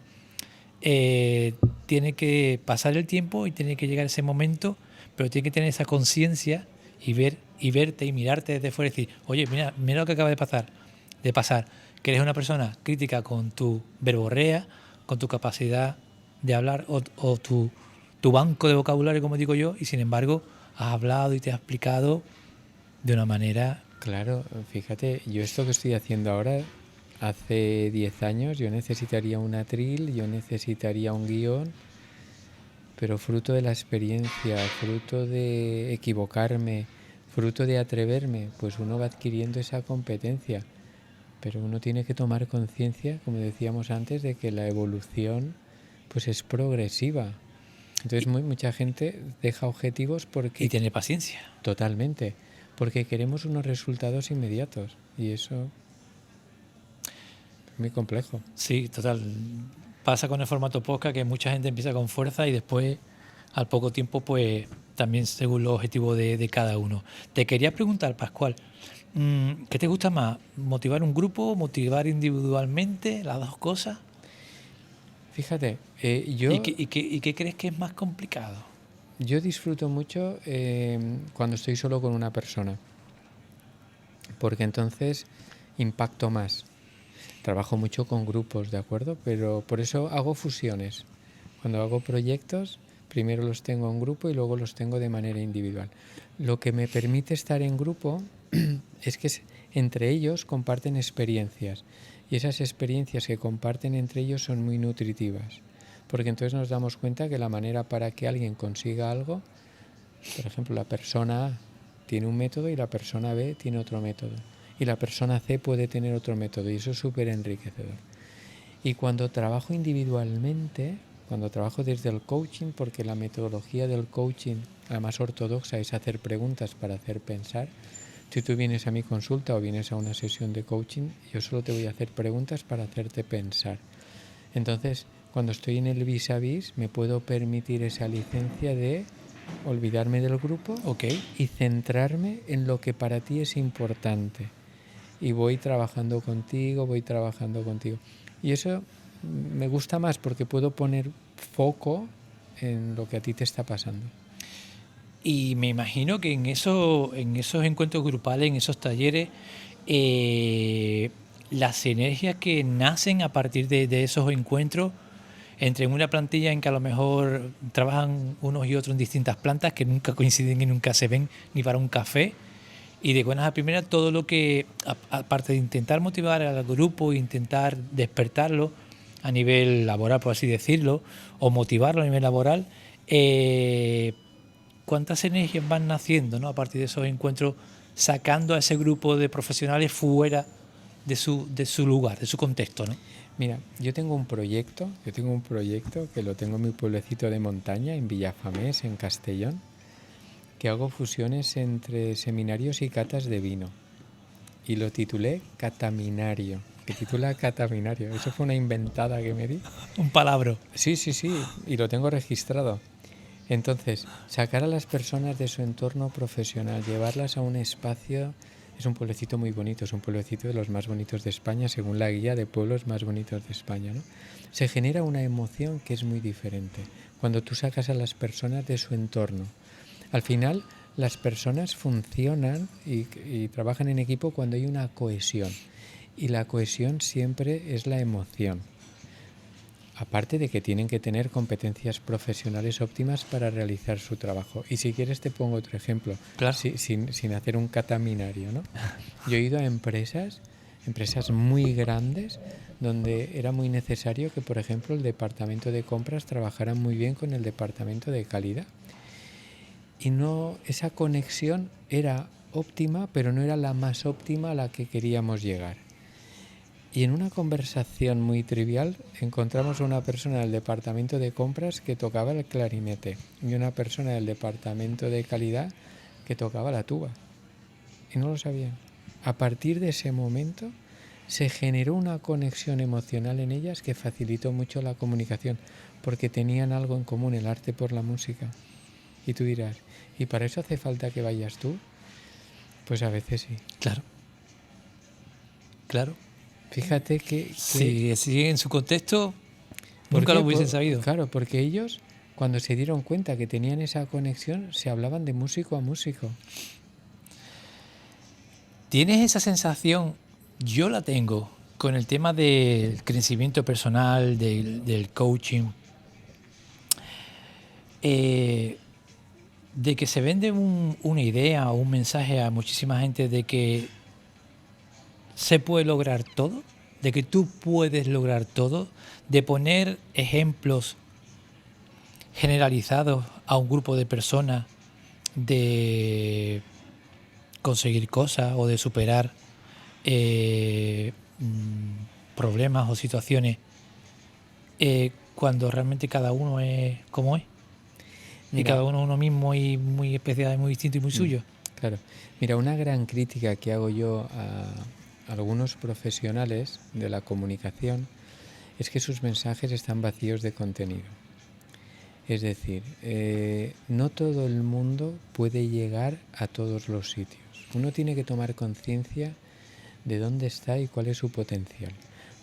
Tiene que pasar el tiempo y tiene que llegar ese momento, pero tiene que tener esa conciencia y verte y mirarte desde fuera y decir, oye, mira lo que acaba de pasar, que eres una persona crítica con tu verborrea, con tu capacidad de hablar o tu banco de vocabulario, como digo yo, y sin embargo has hablado y te has explicado de una manera... Claro, fíjate, yo esto que estoy haciendo ahora, hace 10 años yo necesitaría un atril, yo necesitaría un guión, pero fruto de la experiencia, fruto de equivocarme, fruto de atreverme, pues uno va adquiriendo esa competencia. Pero uno tiene que tomar conciencia, como decíamos antes, de que la evolución pues es progresiva. Entonces mucha gente deja objetivos porque... Y tener paciencia. Totalmente. Porque queremos unos resultados inmediatos. Y eso es muy complejo. Sí, total. Pasa con el formato podcast que mucha gente empieza con fuerza y después, al poco tiempo, pues también según los objetivos de cada uno. Te quería preguntar, Pascual, ¿qué te gusta más? ¿Motivar un grupo? ¿Motivar individualmente? ¿Las dos cosas? Fíjate, yo... ¿Y qué crees que es más complicado? Yo disfruto mucho cuando estoy solo con una persona, porque entonces impacto más. Trabajo mucho con grupos, ¿de acuerdo? Pero por eso hago fusiones. Cuando hago proyectos, primero los tengo en grupo y luego los tengo de manera individual. Lo que me permite estar en grupo es que entre ellos comparten experiencias y esas experiencias que comparten entre ellos son muy nutritivas, porque entonces nos damos cuenta que la manera para que alguien consiga algo, por ejemplo, la persona A tiene un método y la persona B tiene otro método y la persona C puede tener otro método y eso es súper enriquecedor. Y cuando trabajo individualmente, cuando trabajo desde el coaching, porque la metodología del coaching, la más ortodoxa, es hacer preguntas para hacer pensar. Si tú vienes a mi consulta o vienes a una sesión de coaching, yo solo te voy a hacer preguntas para hacerte pensar. Entonces, cuando estoy en el vis a vis, me puedo permitir esa licencia de olvidarme del grupo, y centrarme en lo que para ti es importante. Y voy trabajando contigo. Y eso me gusta más porque puedo poner foco en lo que a ti te está pasando. Y me imagino que en esos encuentros grupales, en esos talleres, las sinergias que nacen a partir de esos encuentros, entre una plantilla en que a lo mejor trabajan unos y otros en distintas plantas que nunca coinciden y nunca se ven ni para un café, y de buenas a primeras todo lo que, aparte de intentar motivar al grupo e intentar despertarlo a nivel laboral, por así decirlo, o motivarlo a nivel laboral, cuántas energías van naciendo, ¿no?, a partir de esos encuentros, sacando a ese grupo de profesionales fuera de su lugar, de su contexto, ¿no? Mira, yo tengo un proyecto que lo tengo en mi pueblecito de montaña, en Villafamés, en Castellón, que hago fusiones entre seminarios y catas de vino. Y lo titulé Cataminario. Que titula Cataminario. Eso fue una inventada que me di. Un palabro. Sí, y lo tengo registrado. Entonces, sacar a las personas de su entorno profesional, llevarlas a un espacio... Es un pueblecito muy bonito, es un pueblecito de los más bonitos de España, según la guía de pueblos más bonitos de España, ¿no? Se genera una emoción que es muy diferente cuando tú sacas a las personas de su entorno. Al final, las personas funcionan y trabajan en equipo cuando hay una cohesión. Y la cohesión siempre es la emoción. Aparte de que tienen que tener competencias profesionales óptimas para realizar su trabajo. Y si quieres te pongo otro ejemplo, claro. sin hacer un cataminario, ¿no? Yo he ido a empresas empresas muy grandes, donde era muy necesario que, por ejemplo, el departamento de compras trabajara muy bien con el departamento de calidad. Y no, esa conexión era óptima, pero no era la más óptima a la que queríamos llegar. Y en una conversación muy trivial encontramos a una persona del departamento de compras que tocaba el clarinete y una persona del departamento de calidad que tocaba la tuba. Y no lo sabían. A partir de ese momento se generó una conexión emocional en ellas que facilitó mucho la comunicación, porque tenían algo en común, el arte por la música. Y tú dirás, ¿y para eso hace falta que vayas tú? Pues a veces sí. Claro. Claro. Fíjate que Si en su contexto, ¿por nunca qué? lo hubiesen sabido. Claro, porque ellos, cuando se dieron cuenta que tenían esa conexión, se hablaban de músico a músico. ¿Tienes esa sensación? Yo la tengo con el tema del crecimiento personal, del coaching, de que se vende una idea o un mensaje a muchísima gente de que se puede lograr todo, de que tú puedes lograr todo, de poner ejemplos generalizados a un grupo de personas de conseguir cosas o de superar problemas o situaciones cuando realmente cada uno es como es. Y Mira, cada uno mismo y muy especial y muy distinto y muy suyo. claro. Mira, una gran crítica que hago yo a algunos profesionales de la comunicación es que sus mensajes están vacíos de contenido. Es decir, no todo el mundo puede llegar a todos los sitios. Uno tiene que tomar conciencia de dónde está y cuál es su potencial.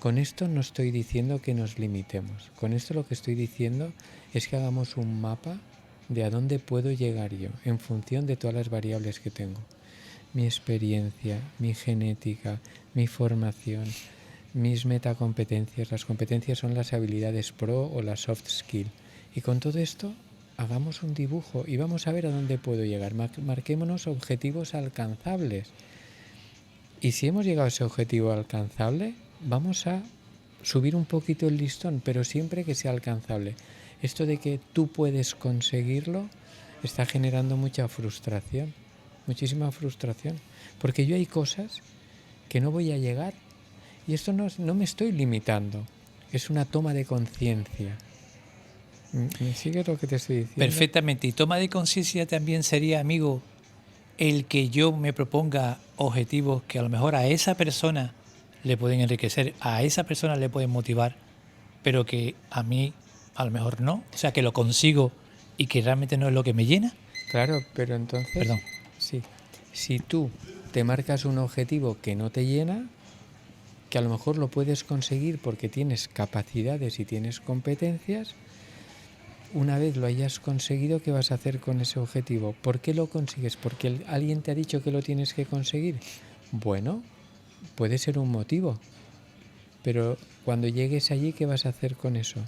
Con esto no estoy diciendo que nos limitemos. Con esto lo que estoy diciendo es que hagamos un mapa de a dónde puedo llegar yo en función de todas las variables que tengo. Mi experiencia, mi genética, mi formación, mis metacompetencias. Las competencias son las habilidades pro o las soft skill. Y con todo esto hagamos un dibujo y vamos a ver a dónde puedo llegar. Marquémonos objetivos alcanzables. Y si hemos llegado a ese objetivo alcanzable, vamos a subir un poquito el listón, pero siempre que sea alcanzable. Esto de que tú puedes conseguirlo está generando mucha frustración, muchísima frustración. Porque yo hay cosas que no voy a llegar y esto no me estoy limitando. Es una toma de conciencia. ¿Me sigues lo que te estoy diciendo? Perfectamente. Y toma de conciencia también sería, amigo, el que yo me proponga objetivos que a lo mejor a esa persona le pueden enriquecer, a esa persona le pueden motivar, pero que a mí a lo mejor no. O sea, que lo consigo y que realmente no es lo que me llena. Claro, pero entonces... Perdón. Sí. Si tú te marcas un objetivo que no te llena, que a lo mejor lo puedes conseguir porque tienes capacidades y tienes competencias, una vez lo hayas conseguido, ¿qué vas a hacer con ese objetivo? ¿Por qué lo consigues? ¿Porque alguien te ha dicho que lo tienes que conseguir? Bueno, puede ser un motivo, pero cuando llegues allí, ¿qué vas a hacer con eso?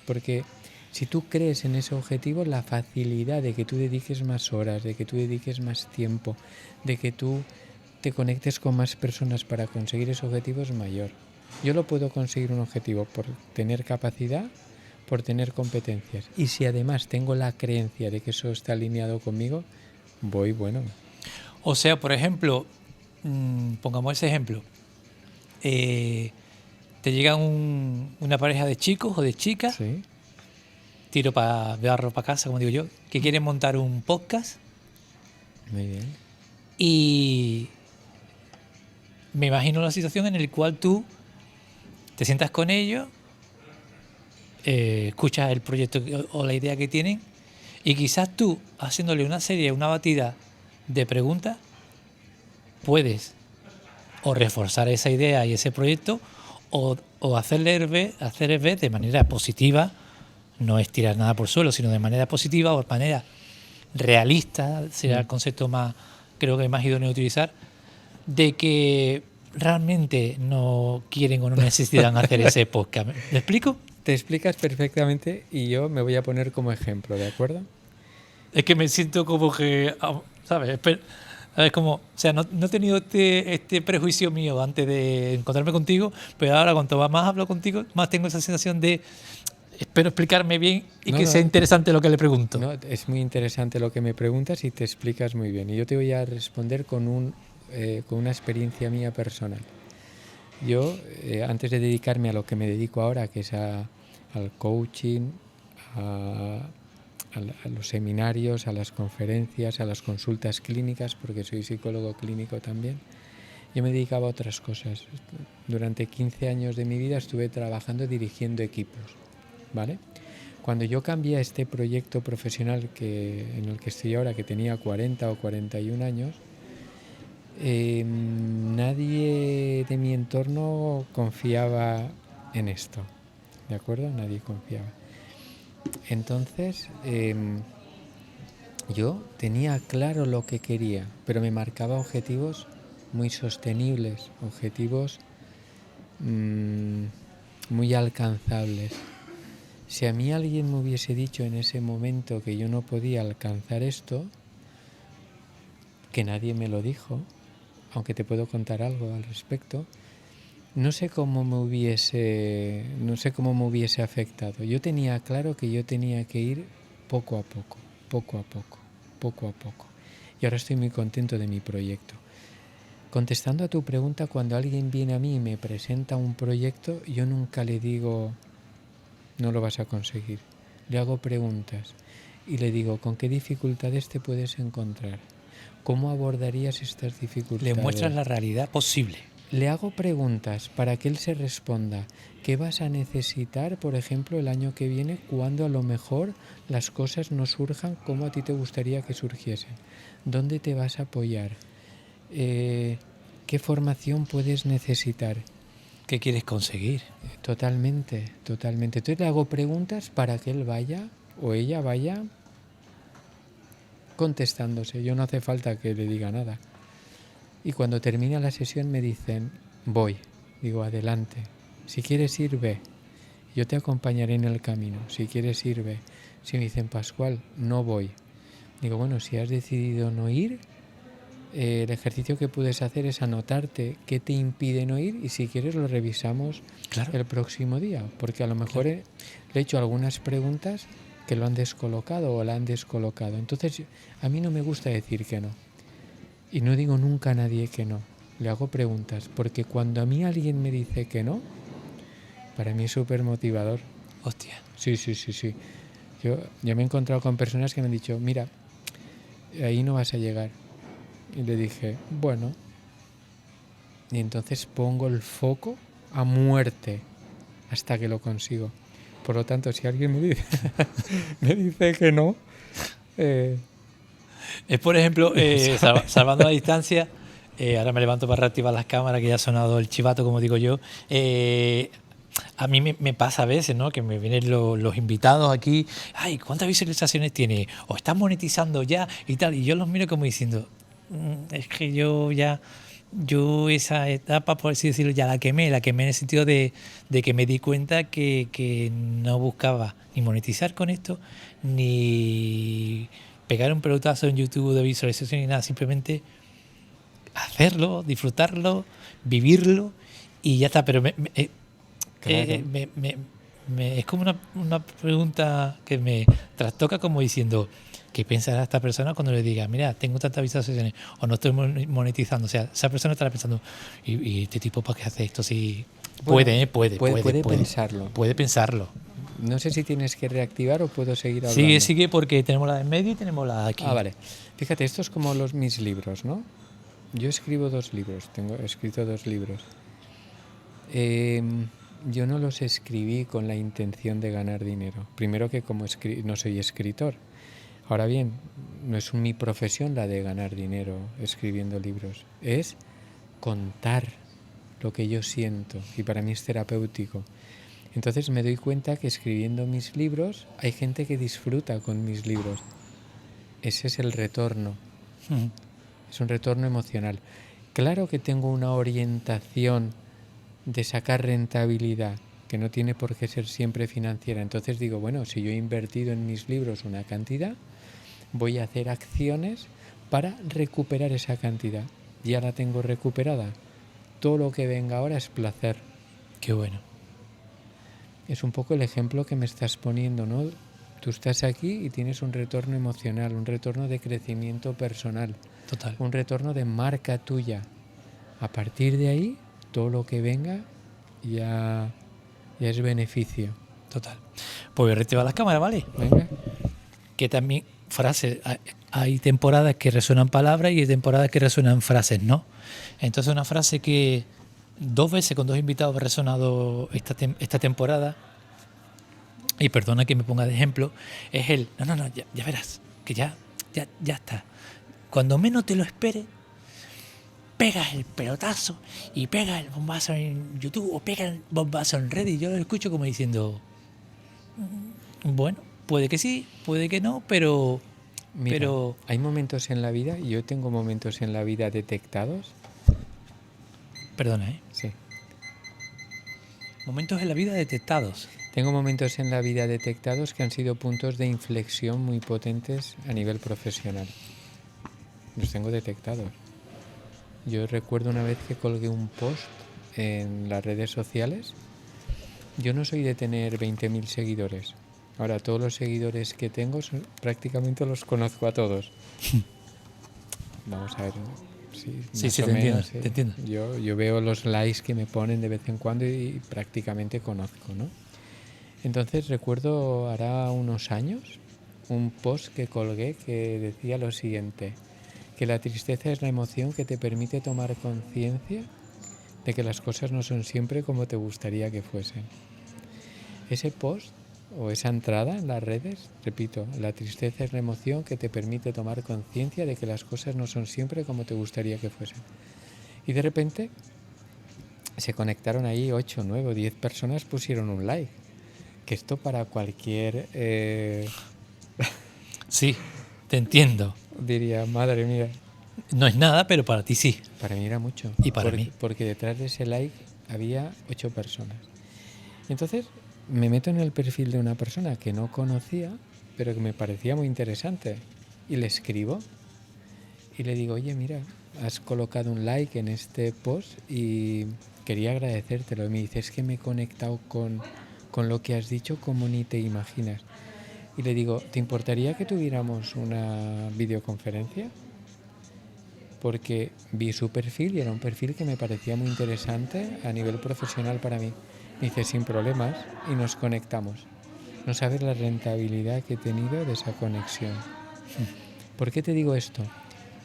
Porque si tú crees en ese objetivo, la facilidad de que tú dediques más horas, de que tú dediques más tiempo, de que tú te conectes con más personas para conseguir ese objetivo es mayor. Yo lo puedo conseguir un objetivo por tener capacidad, por tener competencias. Y si además tengo la creencia de que eso está alineado conmigo, voy bueno. O sea, por ejemplo, pongamos ese ejemplo. Te llega una pareja de chicos o de chicas, Sí, tiro para barro para casa, como digo yo, que quieren montar un podcast muy bien. y me imagino la situación en la cual tú te sientas con ellos, escuchas el proyecto o la idea que tienen y quizás tú, haciéndole una serie, una batida de preguntas, puedes o reforzar esa idea y ese proyecto o hacerles ver de manera positiva, no es tirar nada por suelo, sino de manera positiva o de manera realista, será el concepto más, creo que más idóneo de utilizar, de que realmente no quieren o no necesitan hacer ese podcast. ¿Me explico? Te explicas perfectamente y yo me voy a poner como ejemplo, ¿de acuerdo? Es que me siento como que, ¿sabes? ¿Sabes? Como, o sea, no he tenido este prejuicio mío antes de encontrarme contigo, pero ahora cuanto más hablo contigo, más tengo esa sensación de espero explicarme bien y No, que no, sea interesante lo que le pregunto. no, es muy interesante lo que me preguntas y te explicas muy bien. Y yo te voy a responder con una experiencia mía personal. Yo, antes de dedicarme a lo que me dedico ahora, que es al coaching, a los seminarios, a las conferencias, a las consultas clínicas, porque soy psicólogo clínico también, yo me dedicaba a otras cosas. Durante 15 años de mi vida estuve trabajando dirigiendo equipos, ¿vale? Cuando yo cambié a este proyecto profesional en el que estoy ahora, que tenía 40 o 41 años, nadie de mi entorno confiaba en esto, ¿de acuerdo? Nadie confiaba. Entonces, yo tenía claro lo que quería, pero me marcaba objetivos muy sostenibles, objetivos muy alcanzables. Si a mí alguien me hubiese dicho en ese momento que yo no podía alcanzar esto, que nadie me lo dijo, aunque te puedo contar algo al respecto, no sé cómo me hubiese afectado. Yo tenía claro que yo tenía que ir poco a poco, poco a poco, poco a poco. Y ahora estoy muy contento de mi proyecto. Contestando a tu pregunta, cuando alguien viene a mí y me presenta un proyecto, yo nunca le digo, no lo vas a conseguir. Le hago preguntas y le digo, ¿con qué dificultades te puedes encontrar? ¿Cómo abordarías estas dificultades? Le muestras la realidad posible. Le hago preguntas para que él se responda. ¿Qué vas a necesitar, por ejemplo, el año que viene, cuando a lo mejor las cosas no surjan como a ti te gustaría que surgiesen? ¿Dónde te vas a apoyar? ¿Qué formación puedes necesitar? ¿Qué quieres conseguir? Totalmente, totalmente. Entonces le hago preguntas para que él vaya o ella vaya contestándose. Yo no hace falta que le diga nada. Y cuando termina la sesión me dicen, voy. Digo, adelante. Si quieres ir, ve. Yo te acompañaré en el camino. Si quieres ir, ve. Si me dicen, Pascual, no voy. Digo, bueno, si has decidido no ir, el ejercicio que puedes hacer es anotarte qué te impide no ir y si quieres lo revisamos el próximo día. Porque a lo mejor le he hecho algunas preguntas que lo han descolocado o la han descolocado. Entonces, a mí no me gusta decir que no. Y no digo nunca a nadie que no. Le hago preguntas, porque cuando a mí alguien me dice que no, para mí es súper motivador. Hostia. Sí. Yo me he encontrado con personas que me han dicho, mira, ahí no vas a llegar. Y le dije, bueno. Y entonces pongo el foco a muerte hasta que lo consigo. Por lo tanto, si alguien me dice que no... Es, por ejemplo, salvando la distancia, ahora me levanto para reactivar las cámaras, que ya ha sonado el chivato, como digo yo. A mí me pasa a veces, ¿no? Que me vienen los invitados aquí, ay, ¿cuántas visualizaciones tiene? O están monetizando ya y tal. Y yo los miro como diciendo, es que yo esa etapa, por así decirlo, ya la quemé en el sentido de que me di cuenta que no buscaba ni monetizar con esto, ni pegar un pelotazo en YouTube de visualización ni nada, simplemente hacerlo, disfrutarlo, vivirlo y ya está. Pero es como una pregunta que me trastoca, como diciendo, ¿qué pensará esta persona cuando le diga, mira, tengo tantas visualizaciones o no estoy monetizando? O sea, esa persona estará pensando, ¿y este tipo para qué hace esto? Sí, puede pensarlo. Puede pensarlo. No sé si tienes que reactivar o puedo seguir hablando. Sigue porque tenemos la de en medio y tenemos la de aquí. Ah, vale. Fíjate, esto es como mis libros, ¿no? Yo escribo 2 libros, he escrito 2 libros. Yo no los escribí con la intención de ganar dinero. Primero que como no soy escritor. Ahora bien, no es mi profesión la de ganar dinero escribiendo libros. Es contar lo que yo siento y para mí es terapéutico. Entonces me doy cuenta que escribiendo mis libros hay gente que disfruta con mis libros. Ese es el retorno. Es un retorno emocional. Claro que tengo una orientación de sacar rentabilidad, que no tiene por qué ser siempre financiera. Entonces digo, bueno, si yo he invertido en mis libros una cantidad, voy a hacer acciones para recuperar esa cantidad. Ya la tengo recuperada. Todo lo que venga ahora es placer. Qué bueno. Es un poco el ejemplo que me estás poniendo, ¿no? Tú estás aquí y tienes un retorno emocional, un retorno de crecimiento personal, Total. un retorno de marca tuya. A partir de ahí, todo lo que venga ya es beneficio. Total. Pues reactiva las cámaras, ¿vale? Venga. Que también frases, hay temporadas que resuenan palabras y hay temporadas que resuenan frases, ¿no? Entonces una frase que 2 veces con 2 invitados ha resonado esta temporada, y perdona que me ponga de ejemplo, es el, no, ya verás, que ya está. Cuando menos te lo esperes, pegas el pelotazo y pegas el bombazo en YouTube o pegas el bombazo en Reddit. Y yo lo escucho como diciendo, bueno, puede que sí, puede que no, pero... Mira, hay momentos en la vida, y yo tengo momentos en la vida detectados. Perdona, ¿eh? Sí. Momentos en la vida detectados. Tengo momentos en la vida detectados que han sido puntos de inflexión muy potentes a nivel profesional. Los tengo detectados. Yo recuerdo una vez que colgué un post en las redes sociales. Yo no soy de tener 20.000 seguidores. Ahora, todos los seguidores que tengo prácticamente los conozco a todos. Vamos a ver. Sí, te entiendo. Yo veo los likes que me ponen de vez en cuando y prácticamente conozco, ¿no? Entonces recuerdo hará unos años un post que colgué que decía lo siguiente, que la tristeza es la emoción que te permite tomar conciencia de que las cosas no son siempre como te gustaría que fuesen. Ese post o esa entrada en las redes, repito, la tristeza es la emoción que te permite tomar conciencia de que las cosas no son siempre como te gustaría que fuesen. Y de repente se conectaron ahí 8, 9 o 10 personas, pusieron un like. Que esto para cualquier... Sí, te entiendo. Diría, madre mía. No es nada, pero para ti sí. Para mí era mucho. Y para mí. Porque detrás de ese like había 8 personas. Entonces me meto en el perfil de una persona que no conocía, pero que me parecía muy interesante. Y le escribo y le digo, oye, mira, has colocado un like en este post y quería agradecértelo. Y me dice, es que me he conectado con lo que has dicho como ni te imaginas. Y le digo, ¿te importaría que tuviéramos una videoconferencia? Porque vi su perfil y era un perfil que me parecía muy interesante a nivel profesional para mí. Me dice, sin problemas, y nos conectamos. No sabes la rentabilidad que he tenido de esa conexión. ¿Por qué te digo esto?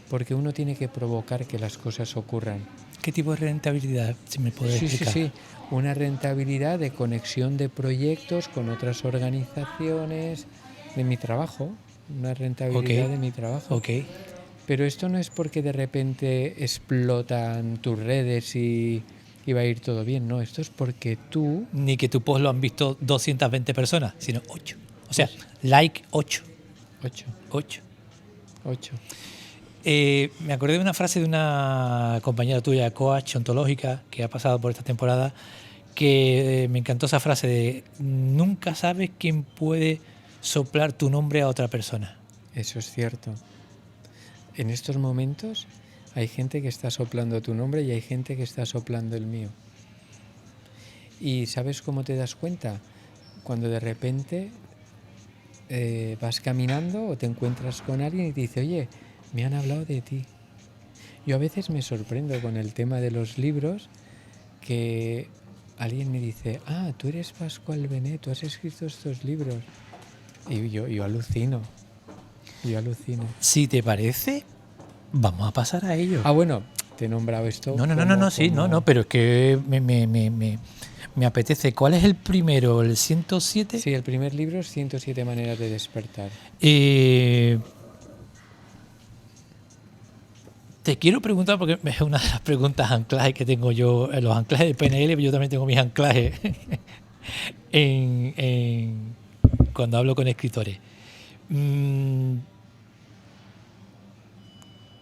Porque uno tiene que provocar que las cosas ocurran. ¿Qué tipo de rentabilidad, si me puedes explicar? Sí. Una rentabilidad de conexión de proyectos con otras organizaciones, de mi trabajo. Una rentabilidad de mi trabajo. Okay. Pero esto no es porque de repente explotan tus redes y va a ir todo bien. No, esto es porque tú... Ni que tu post lo han visto 220 personas, sino 8. O sea, like 8. 8. Me acordé de una frase de una compañera tuya, coach ontológica, que ha pasado por esta temporada, que me encantó esa frase de nunca sabes quién puede soplar tu nombre a otra persona. Eso es cierto. En estos momentos hay gente que está soplando tu nombre y hay gente que está soplando el mío. ¿Y sabes cómo te das cuenta? Cuando de repente vas caminando o te encuentras con alguien y te dice, oye, me han hablado de ti. Yo a veces me sorprendo con el tema de los libros, que alguien me dice, tú eres Pascual Benet, tú has escrito estos libros. Y yo alucino. Si te parece, vamos a pasar a ello. Bueno, te he nombrado esto. No, pero es que me apetece. ¿Cuál es el primero? ¿El 107? Sí, el primer libro es 107 maneras de despertar. Te quiero preguntar, porque es una de las preguntas anclajes que tengo yo, los anclajes de PNL, pero yo también tengo mis anclajes cuando hablo con escritores.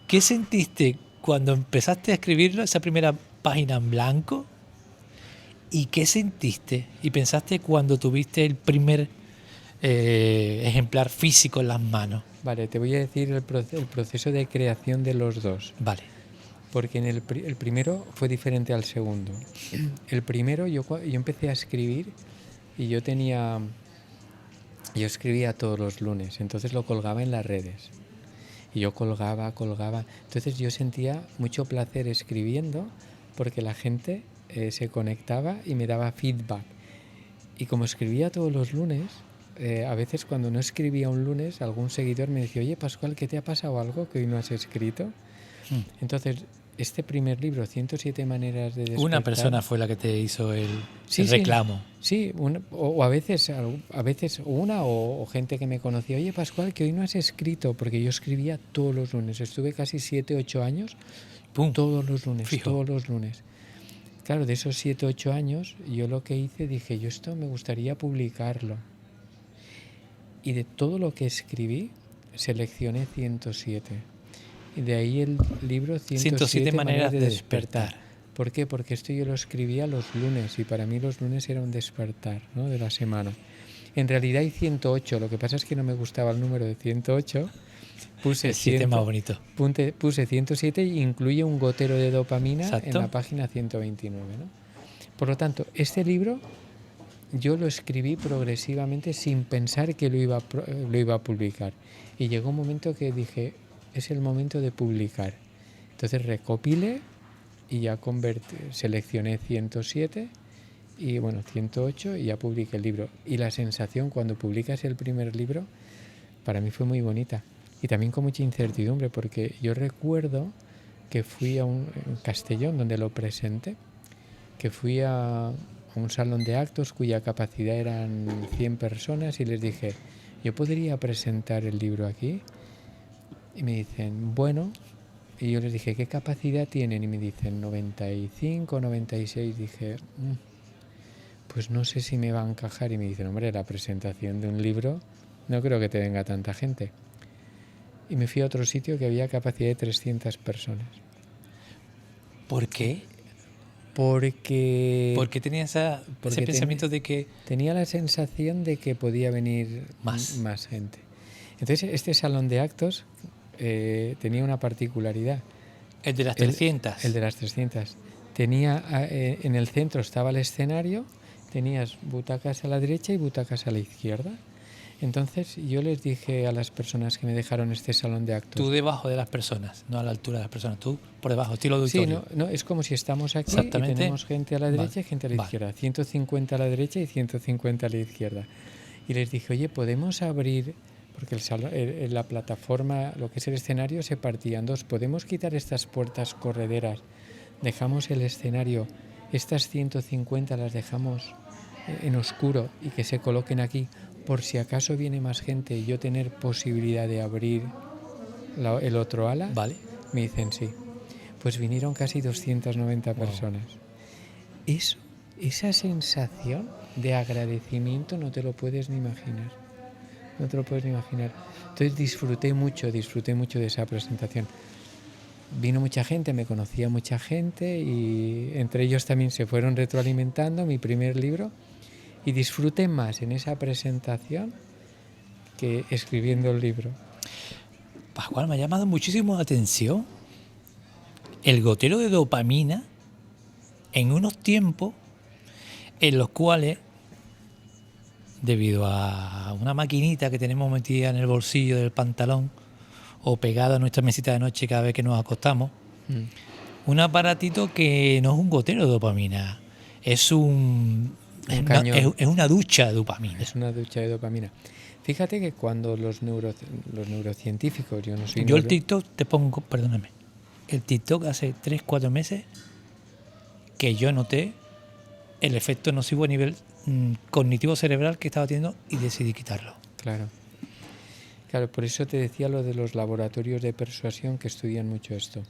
¿Qué sentiste cuando empezaste a escribirlo, esa primera página en blanco? ¿Y qué sentiste y pensaste cuando tuviste el primer ejemplar físico en las manos? Vale, te voy a decir el proceso de creación de los dos. Vale. Porque el primero fue diferente al segundo. El primero yo empecé a escribir y yo escribía todos los lunes, entonces lo colgaba en las redes. Y yo colgaba. Entonces yo sentía mucho placer escribiendo porque la gente se conectaba y me daba feedback. Y como escribía todos los lunes, a veces cuando no escribía un lunes, algún seguidor me decía, oye Pascual, ¿qué te ha pasado algo que hoy no has escrito? Entonces, este primer libro, 107 maneras de despertar... Una persona fue la que te hizo el Sí, reclamo. Sí, o a veces una o gente que me conocía, oye Pascual, que hoy no has escrito, porque yo escribía todos los lunes, estuve casi 7, 8 años, ¡Pum! todos los lunes, Fijo. todos los lunes. Claro, de esos 7, 8 años, yo lo que hice, dije, yo esto me gustaría publicarlo. Y de todo lo que escribí, seleccioné 107. Y de ahí el libro 107 maneras de despertar. ¿Por qué? Porque esto yo lo escribía los lunes y para mí los lunes era un despertar, ¿no?, de la semana. En realidad hay 108, lo que pasa es que no me gustaba el número de 108. Puse El 7 más bonito. Puse 107 y incluye un gotero de dopamina. Exacto. En la página 129, ¿no? Por lo tanto, este libro yo lo escribí progresivamente sin pensar que lo iba a publicar. Y llegó un momento que dije, es el momento de publicar. Entonces recopilé y ya seleccioné 107 y 108 y ya publiqué el libro. Y la sensación cuando publicas el primer libro para mí fue muy bonita y también con mucha incertidumbre, porque yo recuerdo que fui en Castellón, donde lo presenté, que fui a un salón de actos cuya capacidad eran 100 personas y les dije, ¿yo podría presentar el libro aquí? Y me dicen, bueno. Y yo les dije, ¿qué capacidad tienen? Y me dicen, 95, 96. Dije, pues no sé si me va a encajar. Y me dicen, hombre, la presentación de un libro no creo que te venga tanta gente. Y me fui a otro sitio que había capacidad de 300 personas. ¿Por qué? Porque tenía ese pensamiento de que... tenía la sensación de que podía venir más gente. Entonces, este salón de actos tenía una particularidad. El de las 300. El de las 300. Tenía, en el centro estaba el escenario, tenías butacas a la derecha y butacas a la izquierda. Entonces yo les dije a las personas que me dejaron este salón de actos... Tú debajo de las personas, no a la altura de las personas, tú por debajo, estilo auditorio. Sí, no, es como si estamos aquí y tenemos gente a la derecha y gente a la izquierda. 150 a la derecha y 150 a la izquierda. Y les dije, oye, ¿podemos abrir...? Porque la plataforma, lo que es el escenario, se partía en dos. ¿Podemos quitar estas puertas correderas? Dejamos el escenario, estas 150 las dejamos en oscuro y que se coloquen aquí, por si acaso viene más gente y yo tener posibilidad de abrir el otro ala. Vale. Me dicen sí. Pues vinieron casi 290 personas. Esa sensación de agradecimiento no te lo puedes ni imaginar. No te lo puedes ni imaginar. Entonces disfruté mucho de esa presentación. Vino mucha gente, me conocía mucha gente y entre ellos también se fueron retroalimentando mi primer libro y disfruté más en esa presentación que escribiendo el libro. Pascual, me ha llamado muchísimo la atención el gotero de dopamina en unos tiempos en los cuales, debido a una maquinita que tenemos metida en el bolsillo del pantalón o pegada a nuestra mesita de noche cada vez que nos acostamos, un aparatito que no es un gotero de dopamina, es una ducha de dopamina. Es una ducha de dopamina. Fíjate que cuando los neurocientíficos, el TikTok, te pongo, perdóname, el TikTok hace 3-4 meses que yo noté el efecto nocivo a nivel cognitivo cerebral que estaba teniendo y decidí quitarlo. Claro, por eso te decía lo de los laboratorios de persuasión que estudian mucho esto.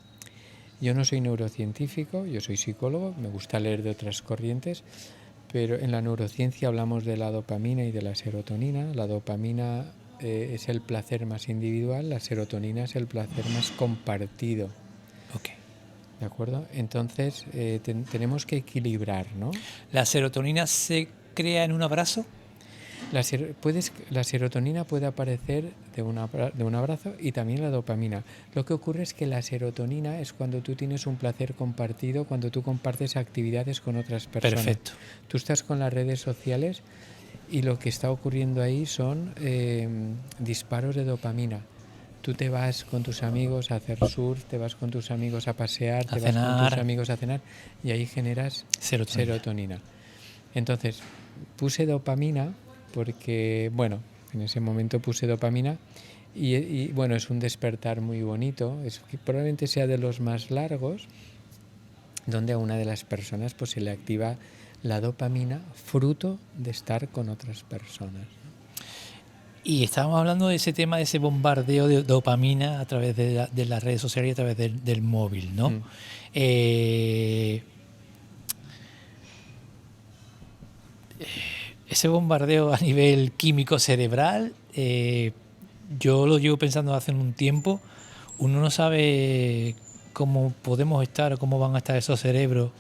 Yo no soy neurocientífico, yo soy psicólogo, me gusta leer de otras corrientes, pero en la neurociencia hablamos de la dopamina y de la serotonina. La dopamina es el placer más individual, la serotonina es el placer más compartido. Ok. ¿De acuerdo? Entonces tenemos que equilibrar, ¿no? ¿La serotonina se crea en un abrazo? La serotonina puede aparecer de un abrazo y también la dopamina. Lo que ocurre es que la serotonina es cuando tú tienes un placer compartido, cuando tú compartes actividades con otras personas. Perfecto. Tú estás con las redes sociales y lo que está ocurriendo ahí son disparos de dopamina. Tú te vas con tus amigos a hacer surf, te vas con tus amigos a pasear, te vas con tus amigos a cenar y ahí generas serotonina. Entonces, puse dopamina porque, bueno, en ese momento puse dopamina y bueno, es un despertar muy bonito, probablemente sea de los más largos, donde a una de las personas pues se le activa la dopamina fruto de estar con otras personas. Y estábamos hablando de ese tema, de ese bombardeo de dopamina a través de las redes sociales y a través del móvil, ¿no? Ese bombardeo a nivel químico cerebral, yo lo llevo pensando hace un tiempo. Uno no sabe cómo podemos estar o cómo van a estar esos cerebros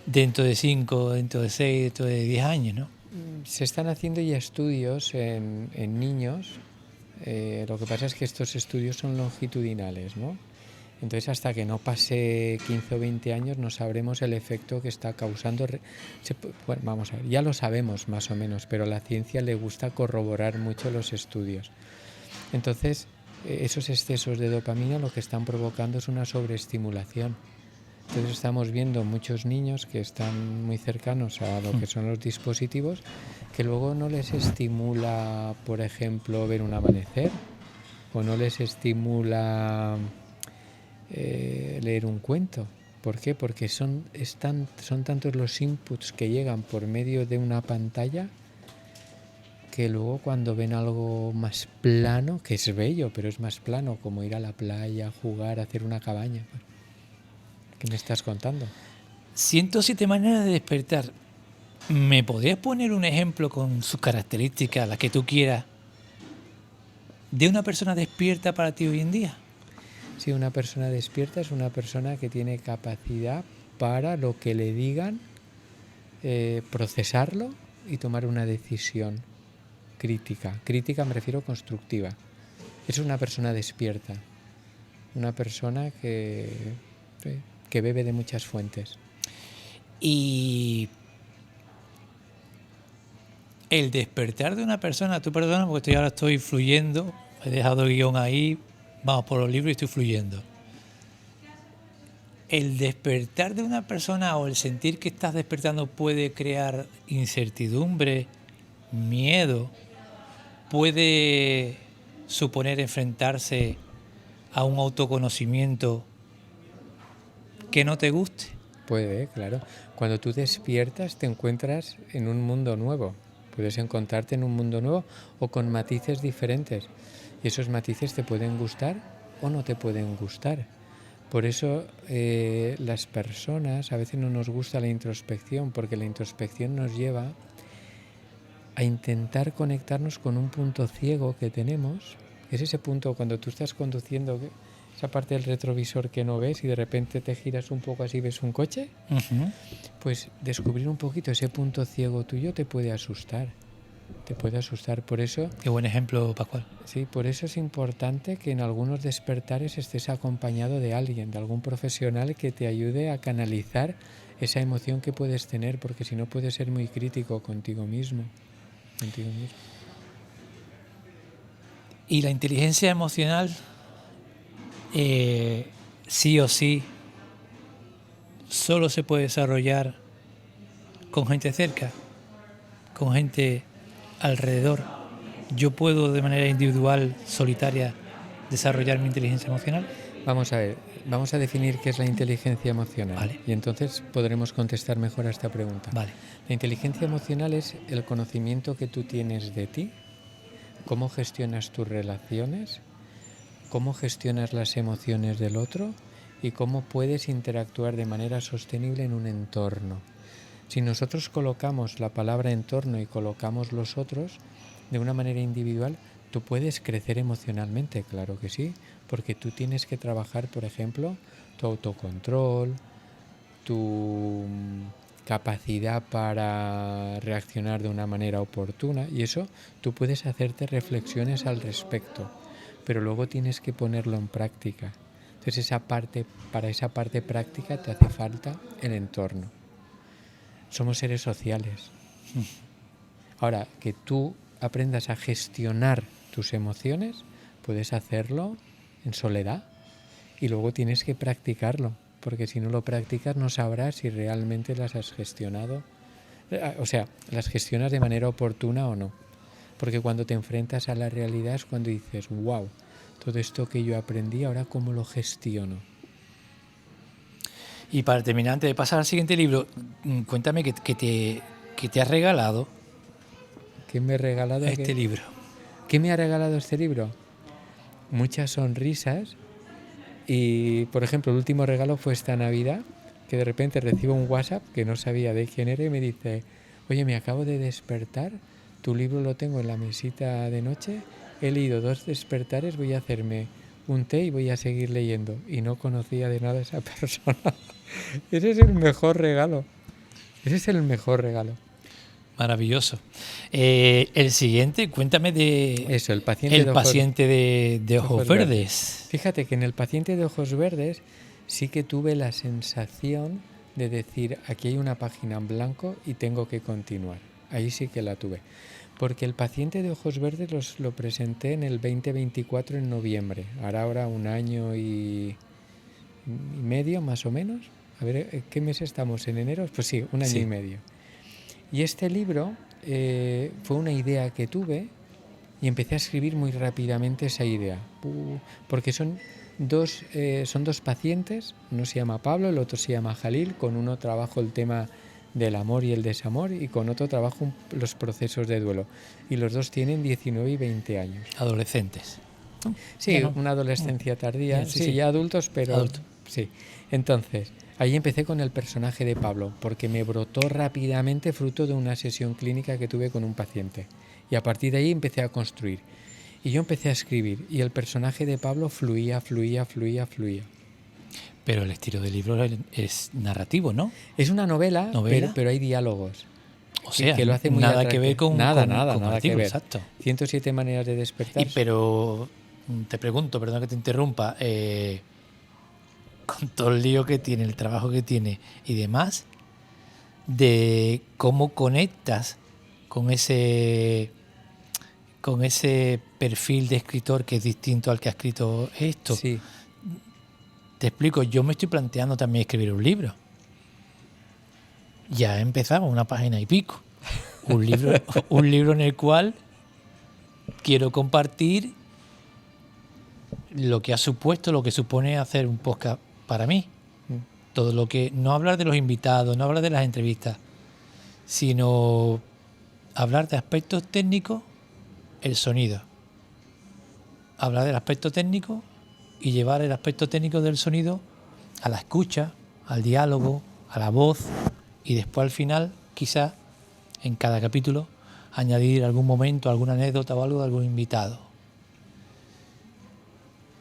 dentro de 5, dentro de 6, dentro de 10 años, ¿no? Se están haciendo ya estudios en niños. Lo que pasa es que estos estudios son longitudinales, ¿no? Entonces, hasta que no pase 15 o 20 años no sabremos el efecto que está causando. Bueno, vamos a ver, ya lo sabemos más o menos, pero a la ciencia le gusta corroborar mucho los estudios. Entonces, esos excesos de dopamina lo que están provocando es una sobreestimulación. Entonces estamos viendo muchos niños que están muy cercanos a lo que son los dispositivos, que luego no les estimula, por ejemplo, ver un amanecer, o no les estimula leer un cuento. ¿Por qué? Porque son tantos los inputs que llegan por medio de una pantalla que luego cuando ven algo más plano, que es bello, pero es más plano, como ir a la playa, jugar, hacer una cabaña. ¿Qué me estás contando? 107 maneras de despertar. ¿Me podrías poner un ejemplo con sus características, las que tú quieras, de una persona despierta para ti hoy en día? Sí, una persona despierta es una persona que tiene capacidad para lo que le digan, procesarlo y tomar una decisión crítica. Crítica me refiero constructiva. Es una persona despierta, una persona que bebe de muchas fuentes. Y el despertar de una persona, tú perdona porque ahora estoy fluyendo, he dejado el guión ahí, vamos por los libros y estoy fluyendo. El despertar de una persona o el sentir que estás despertando puede crear incertidumbre, miedo, puede suponer enfrentarse a un autoconocimiento que no te guste. Puede, claro. Cuando tú despiertas te encuentras en un mundo nuevo. Puedes encontrarte en un mundo nuevo o con matices diferentes. Y esos matices te pueden gustar o no te pueden gustar. Por eso las personas, a veces no nos gusta la introspección, porque la introspección nos lleva a intentar conectarnos con un punto ciego que tenemos. Es ese punto cuando tú estás conduciendo, esa parte del retrovisor que no ves y de repente te giras un poco así y ves un coche. Uh-huh. Pues descubrir un poquito ese punto ciego tuyo te puede asustar. Te puede asustar. Por eso... Qué buen ejemplo, Pascual. Sí, por eso es importante que en algunos despertares estés acompañado de alguien, de algún profesional que te ayude a canalizar esa emoción que puedes tener, porque si no puedes ser muy crítico contigo mismo. Y la inteligencia emocional, sí o sí, solo se puede desarrollar con gente cerca, con gente alrededor. ¿Yo puedo de manera individual, solitaria, desarrollar mi inteligencia emocional? Vamos a ver, vamos a definir qué es la inteligencia emocional. Vale. Y entonces podremos contestar mejor a esta pregunta. Vale. La inteligencia emocional es el conocimiento que tú tienes de ti, cómo gestionas tus relaciones, cómo gestionas las emociones del otro y cómo puedes interactuar de manera sostenible en un entorno. Si nosotros colocamos la palabra entorno y colocamos los otros de una manera individual, tú puedes crecer emocionalmente, claro que sí, porque tú tienes que trabajar, por ejemplo, tu autocontrol, tu capacidad para reaccionar de una manera oportuna, y eso tú puedes hacerte reflexiones al respecto, pero luego tienes que ponerlo en práctica. Entonces para esa parte práctica te hace falta el entorno. Somos seres sociales. Ahora, que tú aprendas a gestionar tus emociones, puedes hacerlo en soledad y luego tienes que practicarlo, porque si no lo practicas no sabrás si realmente las has gestionado, o sea, las gestionas de manera oportuna o no. Porque cuando te enfrentas a la realidad es cuando dices, wow, todo esto que yo aprendí, ahora cómo lo gestiono. Y para terminar, antes de pasar al siguiente libro, cuéntame que te has regalado ¿Qué me he regalado? este libro. ¿Qué me ha regalado este libro? Muchas sonrisas. Y, por ejemplo, el último regalo fue esta Navidad, que de repente recibo un WhatsApp que no sabía de quién era y me dice, oye, me acabo de despertar, tu libro lo tengo en la mesita de noche, he leído 2 despertares, voy a hacerme un té y voy a seguir leyendo. Y no conocía de nada a esa persona. Ese es el mejor regalo. Ese es el mejor regalo. Maravilloso. El siguiente, cuéntame de Eso, el paciente de ojos verdes. Fíjate que en el paciente de ojos verdes sí que tuve la sensación de decir, aquí hay una página en blanco y tengo que continuar. Ahí sí que la tuve. Porque el paciente de ojos verdes lo presenté en el 2024 en noviembre. Ahora 1 año y medio más o menos. A ver, ¿qué mes estamos? ¿En enero? Pues sí, 1 año y medio. Y este libro fue una idea que tuve y empecé a escribir muy rápidamente esa idea. Porque son dos pacientes, uno se llama Pablo, el otro se llama Jalil, con uno trabajo el tema del amor y el desamor y con otro trabajo los procesos de duelo. Y los dos tienen 19 y 20 años. Adolescentes. Sí, ¿no? Una adolescencia tardía. Bien, Sí, ya adultos, pero... Adulto. Sí. Entonces, ahí empecé con el personaje de Pablo, porque me brotó rápidamente fruto de una sesión clínica que tuve con un paciente. Y a partir de ahí empecé a construir. Y yo empecé a escribir, y el personaje de Pablo fluía. Pero el estilo del libro es narrativo, ¿no? Es una novela. Pero hay diálogos. O sea, que lo hace muy nada atractivo. que ver con nada narrativo, que ver. Exacto. 107 maneras de despertar. Pero te pregunto, perdón que te interrumpa, con todo el lío que tiene, el trabajo que tiene y demás, de cómo conectas con ese perfil de escritor que es distinto al que ha escrito esto. Sí. Te explico, yo me estoy planteando también escribir un libro. Ya he empezado 1 página y pico. Un libro en el cual quiero compartir lo que ha supuesto, lo que supone hacer un podcast para mí. Todo lo que, no hablar de los invitados, no hablar de las entrevistas, sino hablar de aspectos técnicos, el sonido. Hablar del aspecto técnico y llevar el aspecto técnico del sonido a la escucha, al diálogo, a la voz, y después al final, quizás en cada capítulo, añadir algún momento, alguna anécdota o algo de algún invitado.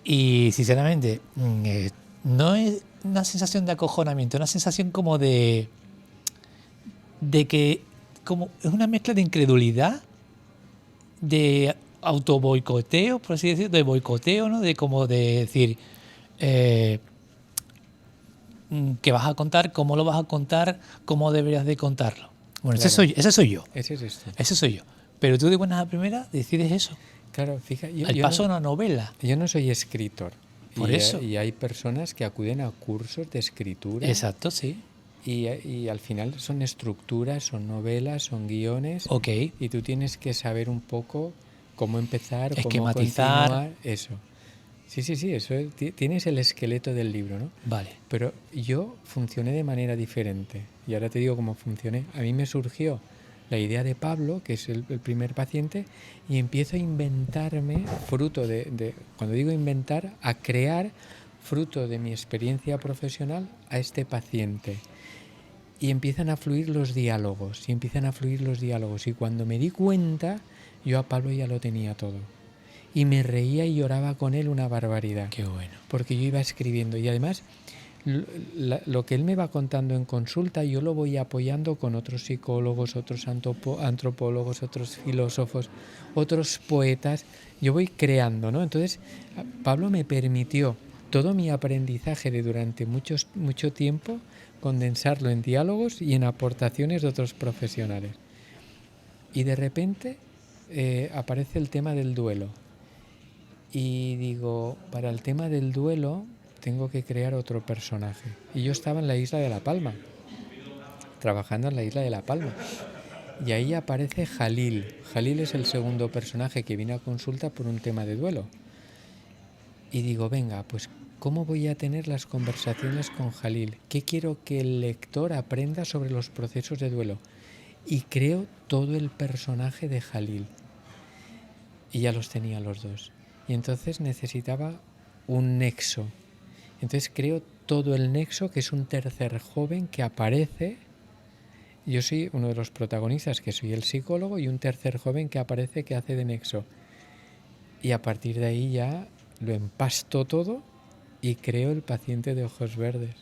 Y sinceramente, no es una sensación de acojonamiento, una sensación como de que como es una mezcla de incredulidad, de autoboicoteo, por así decirlo, de boicoteo, ¿no? De como de decir qué vas a contar, cómo lo vas a contar, cómo deberías de contarlo. Bueno, Claro. ese soy yo. Ese es esto. Ese soy yo. Pero tú de buenas a primeras decides eso. Claro, fíjate. Al paso de una novela. Yo no soy escritor. Por eso. Y hay personas que acuden a cursos de escritura. Exacto, sí. Y al final son estructuras, son novelas, son guiones. Ok. Y tú tienes que saber un poco cómo empezar, cómo esquematizar. continuar. Eso. Sí, eso tienes el esqueleto del libro, ¿no? Vale. Pero yo funcioné de manera diferente. Y ahora te digo cómo funcioné. A mí me surgió la idea de Pablo, que es el primer paciente, y empiezo a inventarme, fruto de cuando digo inventar, a crear, fruto de mi experiencia profesional, a este paciente. Y empiezan a fluir los diálogos, y cuando me di cuenta, yo a Pablo ya lo tenía todo. Y me reía y lloraba con él una barbaridad. Qué bueno. Porque yo iba escribiendo. Y además, lo que él me va contando en consulta, yo lo voy apoyando con otros psicólogos, otros antropólogos, otros filósofos, otros poetas. Yo voy creando, ¿no? Entonces, Pablo me permitió todo mi aprendizaje de durante mucho tiempo condensarlo en diálogos y en aportaciones de otros profesionales. Y de repente aparece el tema del duelo. Y digo, para el tema del duelo tengo que crear otro personaje. Y yo estaba en la isla de La Palma, trabajando en la isla de La Palma. Y ahí aparece Jalil. Jalil es el segundo personaje que viene a consulta por un tema de duelo. Y digo, venga, pues ¿cómo voy a tener las conversaciones con Jalil? ¿Qué quiero que el lector aprenda sobre los procesos de duelo? Y creo todo el personaje de Jalil. Y ya los tenía los dos. Y entonces necesitaba un nexo. Entonces creo todo el nexo, que es un tercer joven que aparece. Yo soy uno de los protagonistas, que soy el psicólogo, y un tercer joven que aparece, que hace de nexo. Y a partir de ahí ya lo empasto todo y creo el paciente de ojos verdes.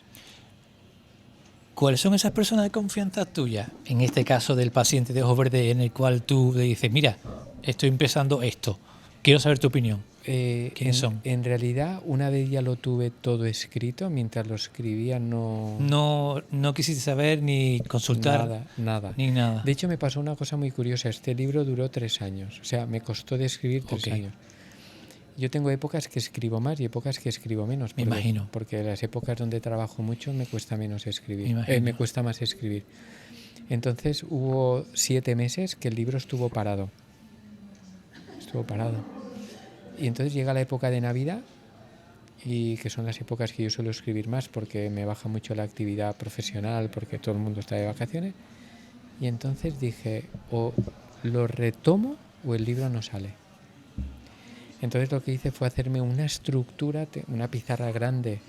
¿Cuáles son esas personas de confianza tuya? En este caso del paciente de ojos verdes, en el cual tú le dices, mira, estoy empezando esto, quiero saber tu opinión. ¿Quiénes son? En realidad, una vez ya lo tuve todo escrito, mientras lo escribía no quisiste saber ni consultar. Nada. Ni nada. De hecho, me pasó una cosa muy curiosa. Este libro duró 3 años. O sea, me costó de escribir 3 años. Yo tengo épocas que escribo más y épocas que escribo menos. Me imagino. Porque las épocas donde trabajo mucho me cuesta menos escribir. Me cuesta más escribir. Entonces hubo 7 meses que el libro estuvo parado. Y entonces llega la época de Navidad, y que son las épocas que yo suelo escribir más porque me baja mucho la actividad profesional, porque todo el mundo está de vacaciones. Y entonces dije, o lo retomo o el libro no sale. Entonces lo que hice fue hacerme una estructura, una pizarra grande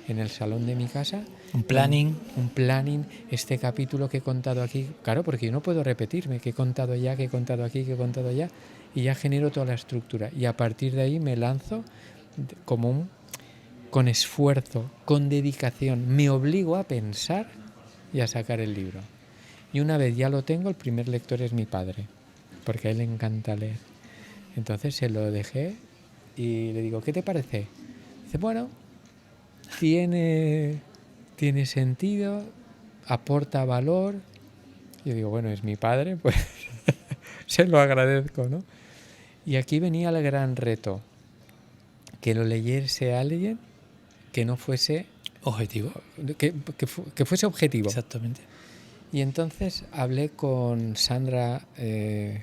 en el salón de mi casa. Un planning. Un planning, este capítulo que he contado aquí. Claro, porque yo no puedo repetirme, que he contado allá, que he contado aquí, que he contado allá. Y ya genero toda la estructura. Y a partir de ahí me lanzo con esfuerzo, con dedicación. Me obligo a pensar y a sacar el libro. Y una vez ya lo tengo, el primer lector es mi padre, porque a él le encanta leer. Entonces se lo dejé y le digo, ¿qué te parece? Dice, bueno, tiene sentido, aporta valor. Yo digo, bueno, es mi padre, pues se lo agradezco, ¿no? Y aquí venía el gran reto, que lo leyese alguien que no fuese objetivo, que fuese objetivo. Exactamente. Y entonces hablé con Sandra, que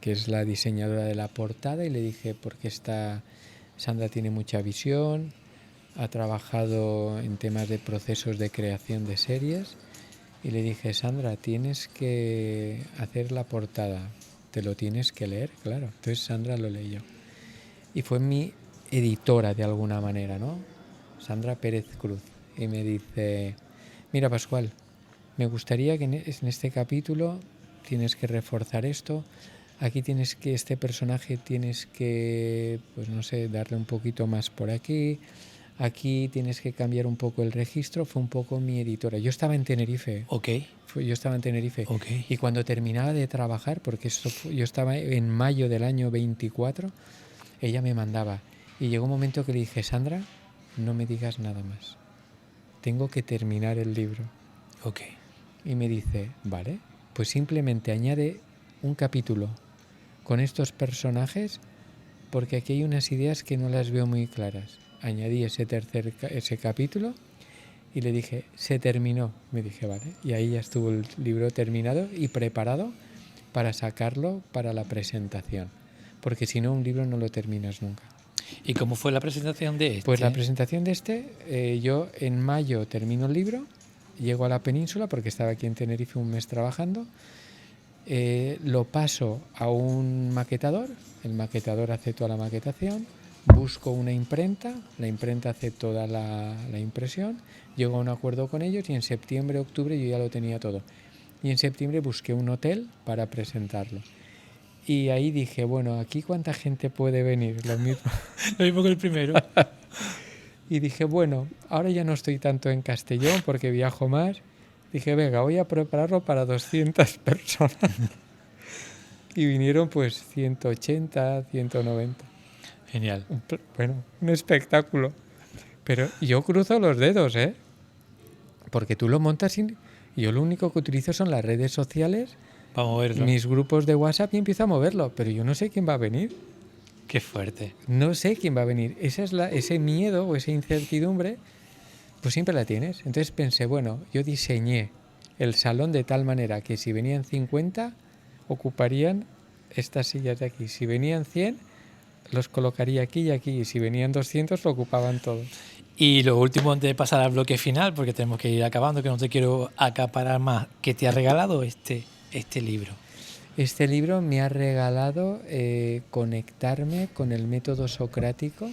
es la diseñadora de la portada, y le dije, porque Sandra tiene mucha visión, ha trabajado en temas de procesos de creación de series, y le dije, Sandra, tienes que hacer la portada, te lo tienes que leer, claro. Entonces Sandra lo leyó. Y fue mi editora de alguna manera, ¿no? Sandra Pérez Cruz. Y me dice, mira, Pascual, me gustaría que en este capítulo tienes que reforzar esto. Aquí este personaje tienes que, pues no sé, darle un poquito más por aquí. Aquí tienes que cambiar un poco el registro. Fue un poco mi editora. Yo estaba en Tenerife. Yo estaba en Tenerife. Y cuando terminaba de trabajar, porque yo estaba en mayo del año 24, ella me mandaba. Y llegó un momento que le dije, Sandra, no me digas nada más. Tengo que terminar el libro. Y me dice, vale, pues simplemente añade un capítulo con estos personajes, porque aquí hay unas ideas que no las veo muy claras. Añadí ese capítulo y le dije, se terminó. Me dije, vale. Y ahí ya estuvo el libro terminado y preparado para sacarlo para la presentación. Porque si no, un libro no lo terminas nunca. ¿Y cómo fue la presentación de este? Pues la presentación de yo en mayo termino el libro, llego a la península porque estaba aquí en Tenerife un mes trabajando, lo paso a un maquetador, el maquetador hace toda la maquetación, busco una imprenta, la imprenta hace toda la impresión, llego a un acuerdo con ellos y en septiembre, octubre yo ya lo tenía todo. Y en septiembre busqué un hotel para presentarlo. Y ahí dije, bueno, ¿aquí cuánta gente puede venir? Lo mismo que el primero. Y dije, bueno, ahora ya no estoy tanto en Castellón porque viajo más. Dije, venga, voy a prepararlo para 200 personas. Y vinieron pues 180, 190. Genial. Bueno, un espectáculo. Pero yo cruzo los dedos, ¿eh? Porque tú lo montas y yo lo único que utilizo son las redes sociales, Vamos a verlo. mis grupos de WhatsApp y empiezo a moverlo. Pero yo no sé quién va a venir. Qué fuerte. No sé quién va a venir. Ese miedo o esa incertidumbre, pues siempre la tienes. Entonces pensé, bueno, yo diseñé el salón de tal manera que si venían 50, ocuparían estas sillas de aquí. Si venían 100, los colocaría aquí y aquí. Y si venían 200, lo ocupaban todos. Y lo último antes de pasar al bloque final, porque tenemos que ir acabando, que no te quiero acaparar más, que te ha regalado este libro. Este libro me ha regalado conectarme con el método socrático,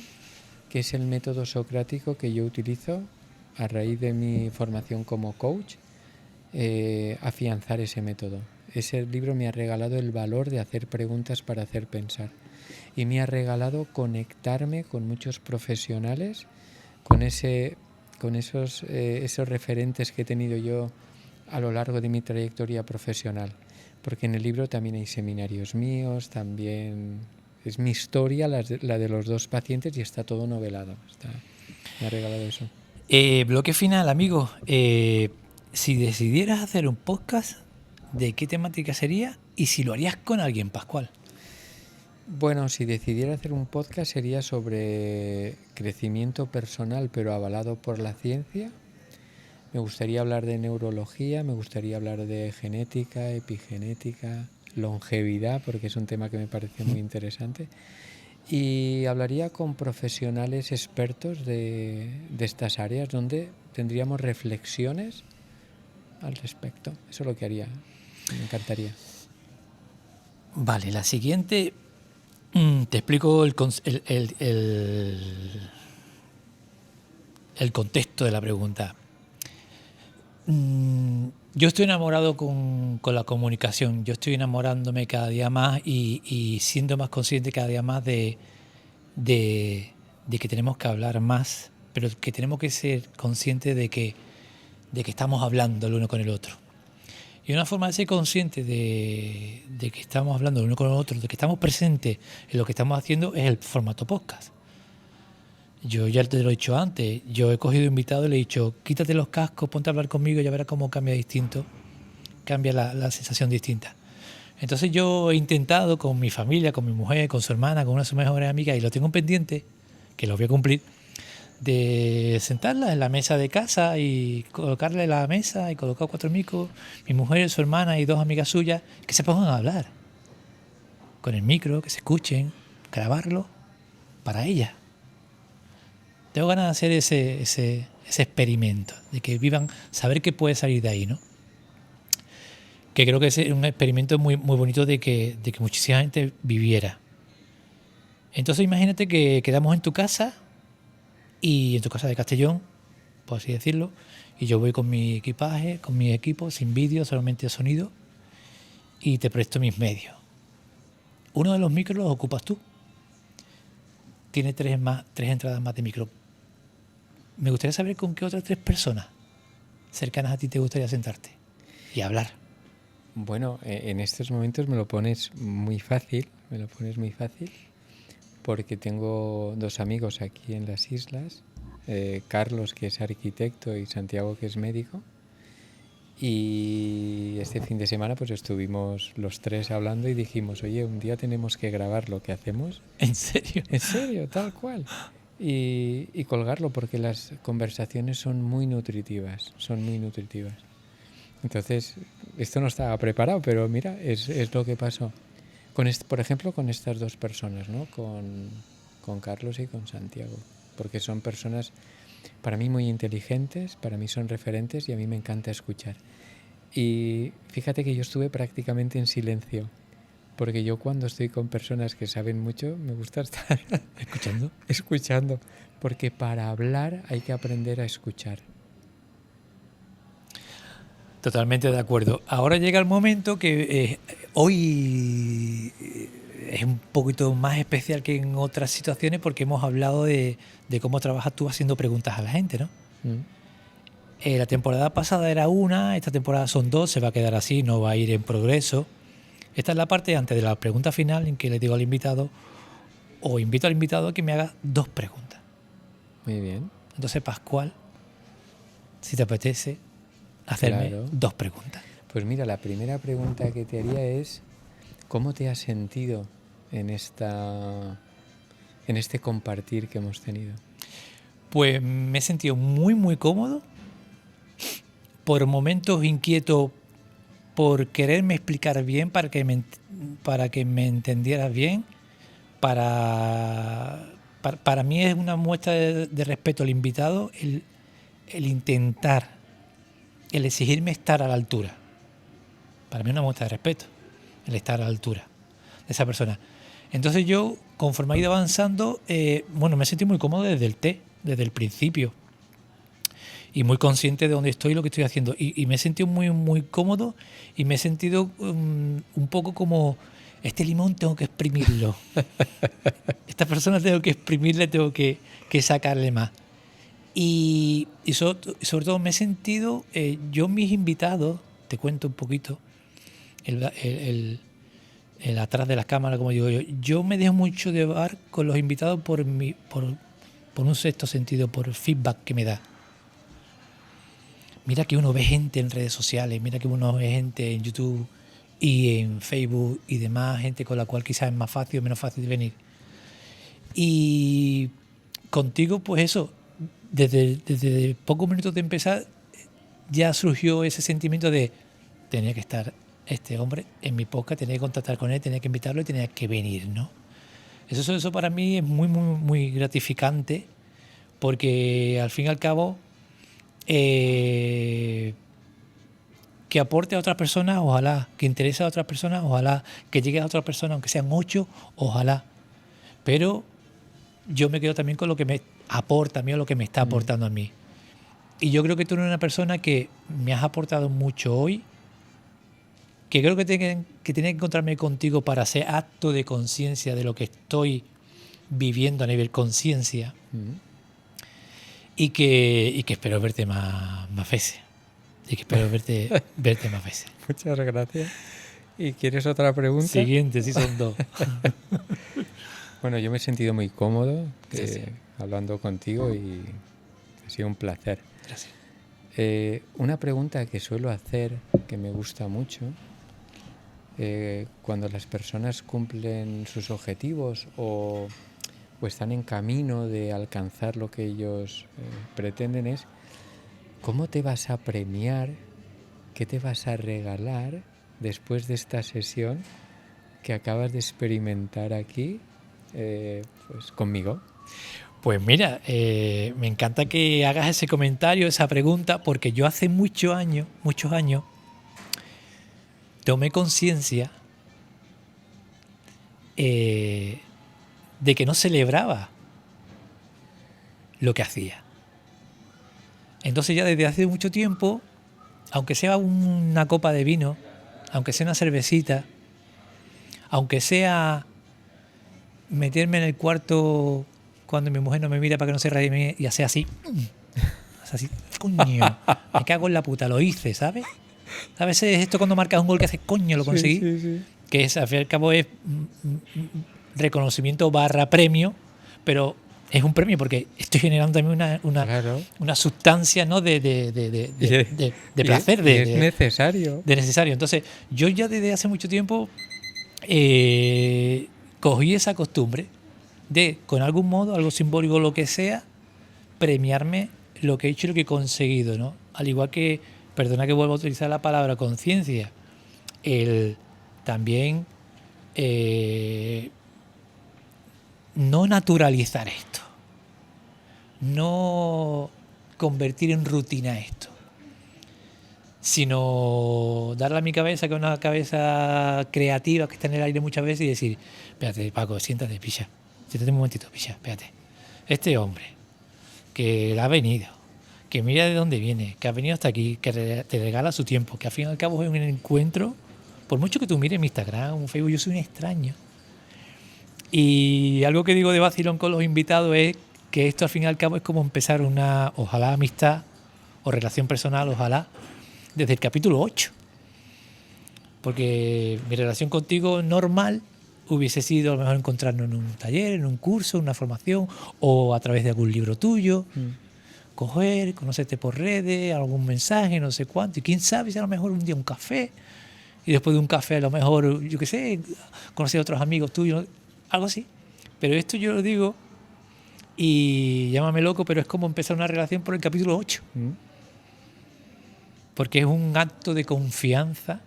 que es el método socrático que yo utilizo a raíz de mi formación como coach, afianzar ese método. Ese libro me ha regalado el valor de hacer preguntas para hacer pensar. Y me ha regalado conectarme con muchos profesionales, con esos referentes que he tenido yo a lo largo de mi trayectoria profesional. Porque en el libro también hay seminarios míos, también es mi historia, la de los dos pacientes, y está todo novelado. Me ha regalado eso. Bloque final, amigo. Si decidieras hacer un podcast, ¿de qué temática sería? Y si lo harías con alguien, Pascual. Bueno, si decidiera hacer un podcast sería sobre crecimiento personal, pero avalado por la ciencia. Me gustaría hablar de neurología, me gustaría hablar de genética, epigenética, longevidad, porque es un tema que me parece muy interesante. Y hablaría con profesionales expertos de estas áreas donde tendríamos reflexiones al respecto. Eso es lo que haría, me encantaría. Vale, la siguiente, te explico el contexto de la pregunta. Yo estoy enamorado con la comunicación, yo estoy enamorándome cada día más y siendo más consciente cada día más de que tenemos que hablar más, pero que tenemos que ser conscientes de que estamos hablando el uno con el otro. Y una forma de ser consciente de que estamos hablando el uno con el otro, de que estamos presentes en lo que estamos haciendo, es el formato podcast. Yo ya te lo he dicho antes, yo he cogido invitado y le he dicho, quítate los cascos, ponte a hablar conmigo y ya verás cómo cambia distinto, cambia la sensación distinta. Entonces yo he intentado con mi familia, con mi mujer, con su hermana, con una de sus mejores amigas, y lo tengo pendiente, que lo voy a cumplir, de sentarla en la mesa de casa y colocarle la mesa y colocar 4 micros, mi mujer, su hermana y 2 amigas suyas, que se pongan a hablar con el micro, que se escuchen, grabarlo para ellas. Tengo ganas de hacer ese experimento, de que vivan, saber qué puede salir de ahí, ¿no? Que creo que es un experimento muy, muy bonito de que muchísima gente viviera. Entonces imagínate que quedamos en tu casa, y en tu casa de Castellón, por así decirlo, y yo voy con mi equipaje, con mi equipo, sin vídeo, solamente sonido, y te presto mis medios. Uno de los micros los ocupas tú. Tiene 3 entradas más de micro. Me gustaría saber con qué otras 3 personas cercanas a ti te gustaría sentarte y hablar. Bueno, en estos momentos me lo pones muy fácil, porque tengo 2 amigos aquí en las islas, Carlos, que es arquitecto, y Santiago, que es médico. Y este fin de semana pues estuvimos los 3 hablando y dijimos, oye, un día tenemos que grabar lo que hacemos. ¿En serio? En serio, tal cual. Y colgarlo, porque las conversaciones son muy nutritivas, Entonces, esto no estaba preparado, pero mira, es lo que pasó. Por ejemplo, con estas 2 personas, ¿no? Con Carlos y con Santiago, porque son personas para mí muy inteligentes, para mí son referentes y a mí me encanta escuchar. Y fíjate que yo estuve prácticamente en silencio, porque yo cuando estoy con personas que saben mucho me gusta estar escuchando, porque para hablar hay que aprender a escuchar. Totalmente de acuerdo. Ahora llega el momento que hoy es un poquito más especial que en otras situaciones porque hemos hablado de cómo trabajas tú haciendo preguntas a la gente, ¿no? La temporada pasada era una, esta temporada son dos, se va a quedar así, no va a ir en progreso. Esta es la parte antes de la pregunta final en que le digo al invitado, o invito al invitado a que me haga dos preguntas. Muy bien. Entonces, Pascual, si te apetece hacerme Claro. dos preguntas. Pues mira, la primera pregunta que te haría es, ¿cómo te has sentido en este compartir que hemos tenido? Pues me he sentido muy, muy cómodo, por momentos inquieto por quererme explicar bien para que me entendieras bien. Para mí es una muestra de respeto al invitado el intentar, el exigirme estar a la altura. Para mí es una muestra de respeto, el estar a la altura de esa persona. Entonces yo, conforme he ido avanzando, me he sentido muy cómodo desde el té, desde el principio. Y muy consciente de dónde estoy y lo que estoy haciendo. Y me he sentido muy, muy cómodo y me he sentido un poco como, este limón tengo que exprimirlo. Esta persona tengo que exprimirle, tengo que sacarle más. Y sobre todo me he sentido, yo mis invitados, te cuento un poquito, el atrás de las cámaras, como digo yo me dejo mucho llevar con los invitados por un sexto sentido, por feedback que me da. Mira que uno ve gente en redes sociales, mira que uno ve gente en YouTube y en Facebook y demás, gente con la cual quizás es más fácil o menos fácil de venir. Y contigo, pues eso, desde pocos minutos de empezar, ya surgió ese sentimiento de tenía que estar este hombre en mi podcast, tenía que contactar con él, tenía que invitarlo y tenía que venir, ¿no? Eso para mí es muy, muy, muy gratificante porque al fin y al cabo que aporte a otras personas, ojalá, que interese a otras personas, ojalá, que llegue a otras personas, aunque sean 8, ojalá. Pero yo me quedo también con lo que me aporta a mí o lo que me está aportando a mí. Y yo creo que tú eres una persona que me has aportado mucho hoy, que creo que tiene que encontrarme contigo para hacer acto de conciencia de lo que estoy viviendo a nivel conciencia. Y que espero verte más veces. Y que espero verte más veces. Muchas gracias. ¿Y quieres otra pregunta? Siguiente, sí son dos. Bueno, yo me he sentido muy cómodo Sí. hablando contigo y ha sido un placer. Gracias. Una pregunta que suelo hacer, que me gusta mucho, cuando las personas cumplen sus objetivos o están en camino de alcanzar lo que ellos pretenden es, ¿cómo te vas a premiar? ¿Qué te vas a regalar después de esta sesión que acabas de experimentar aquí pues conmigo? Pues mira, me encanta que hagas ese comentario, esa pregunta, porque yo hace muchos años, tomé conciencia de que no celebraba lo que hacía. Entonces ya desde hace mucho tiempo, aunque sea una copa de vino, aunque sea una cervecita, aunque sea meterme en el cuarto cuando mi mujer no me mira para que no se ríe y hacer así, coño, me cago en la puta, lo hice, ¿sabes? A veces esto cuando marcas un gol que haces, coño, lo conseguí, Sí. que es, al fin y al cabo es reconocimiento / premio, pero es un premio porque estoy generando también Claro. una sustancia, ¿no? de placer, Y es necesario. de necesario. Entonces, yo ya desde hace mucho tiempo cogí esa costumbre de, con algún modo, algo simbólico, lo que sea, premiarme lo que he hecho y lo que he conseguido, ¿no? Al igual que, perdona que vuelva a utilizar la palabra conciencia, el también no naturalizar esto, no convertir en rutina esto, sino darle a mi cabeza, que es una cabeza creativa que está en el aire muchas veces, y decir, espérate, Paco, siéntate, picha, siéntate un momentito, picha, espérate. Este hombre que ha venido, que mira de dónde viene, que ha venido hasta aquí, que te regala su tiempo, que al fin y al cabo es un encuentro, por mucho que tú mires mi Instagram, un Facebook, yo soy un extraño. Y algo que digo de vacilón con los invitados es que esto al fin y al cabo es como empezar una, ojalá, amistad o relación personal, ojalá, desde el capítulo 8. Porque mi relación contigo normal hubiese sido a lo mejor encontrarnos en un taller, en un curso, en una formación o a través de algún libro tuyo, coger, conocerte por redes, algún mensaje, no sé cuánto. Y quién sabe si a lo mejor un día un café y después de un café a lo mejor, yo qué sé, conocer a otros amigos tuyos, algo así. Pero esto yo lo digo y llámame loco, pero es como empezar una relación por el capítulo 8. Porque es un acto de confianza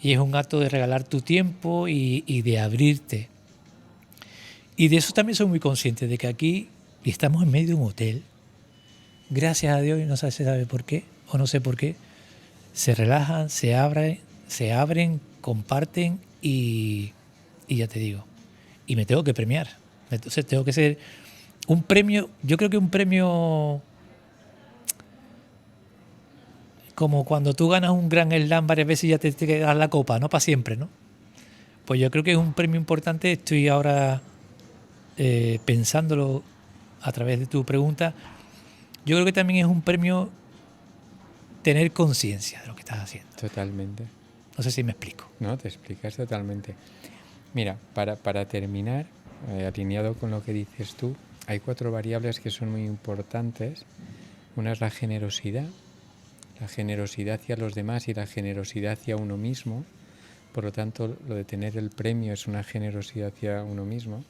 y es un acto de regalar tu tiempo y de abrirte. Y de eso también soy muy consciente, de que aquí estamos en medio de un hotel. Gracias a Dios, y no sé si sabe por qué, o no sé por qué, se relajan, se abren, comparten y ya te digo. Y me tengo que premiar. Entonces tengo que ser un premio, yo creo que un premio como cuando tú ganas un gran slam varias veces y ya te quedas la copa, no para siempre, ¿no? Pues yo creo que es un premio importante. Estoy ahora pensándolo a través de tu pregunta. Yo creo que también es un premio tener conciencia de lo que estás haciendo. Totalmente. No sé si me explico. No, te explicas totalmente. Mira, para terminar, alineado con lo que dices tú, hay 4 variables que son muy importantes. Una es la generosidad hacia los demás y la generosidad hacia uno mismo. Por lo tanto, lo de tener el premio es una generosidad hacia uno mismo.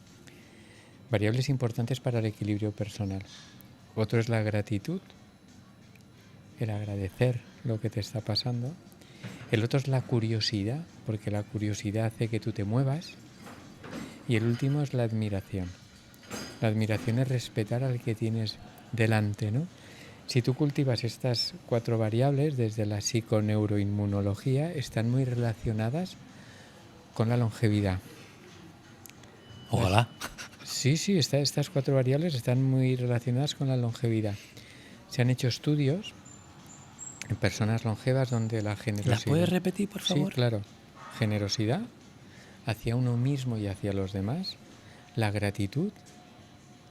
Variables importantes para el equilibrio personal. Otro es la gratitud, el agradecer lo que te está pasando. El otro es la curiosidad, porque la curiosidad hace que tú te muevas. Y el último es la admiración. La admiración es respetar al que tienes delante, ¿no? Si tú cultivas estas 4 variables desde la psiconeuroinmunología, están muy relacionadas con la longevidad. Ojalá. Sí, estas 4 variables están muy relacionadas con la longevidad. Se han hecho estudios en personas longevas donde la generosidad... ¿Las puedes repetir, por favor? Sí, claro. Generosidad hacia uno mismo y hacia los demás. La gratitud,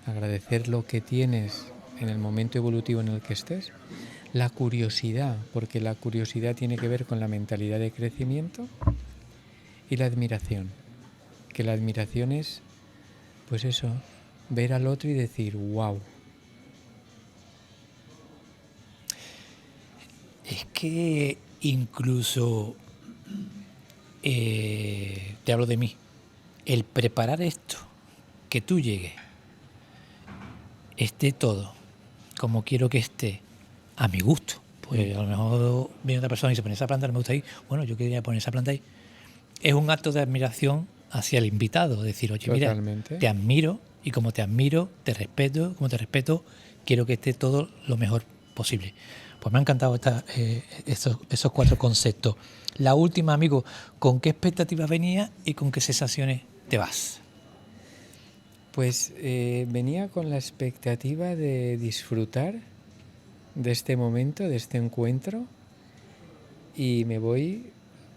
agradecer lo que tienes en el momento evolutivo en el que estés. La curiosidad, porque la curiosidad tiene que ver con la mentalidad de crecimiento. Y la admiración, que la admiración es, pues eso, ver al otro y decir, wow. Es que incluso, te hablo de mí, el preparar esto, que tú llegues, esté todo como quiero que esté, a mi gusto. Pues a lo mejor viene otra persona y se pone esa planta, no me gusta ahí, bueno, yo quería poner esa planta ahí. Es un acto de admiración hacia el invitado, decir, oye, Totalmente. mira, te admiro y como te admiro, te respeto, como te respeto, quiero que esté todo lo mejor posible. Pues me han encantado esos 4 conceptos. La última, amigo, ¿con qué expectativas venías y con qué sensaciones te vas? Pues venía con la expectativa de disfrutar de este momento, de este encuentro, y me voy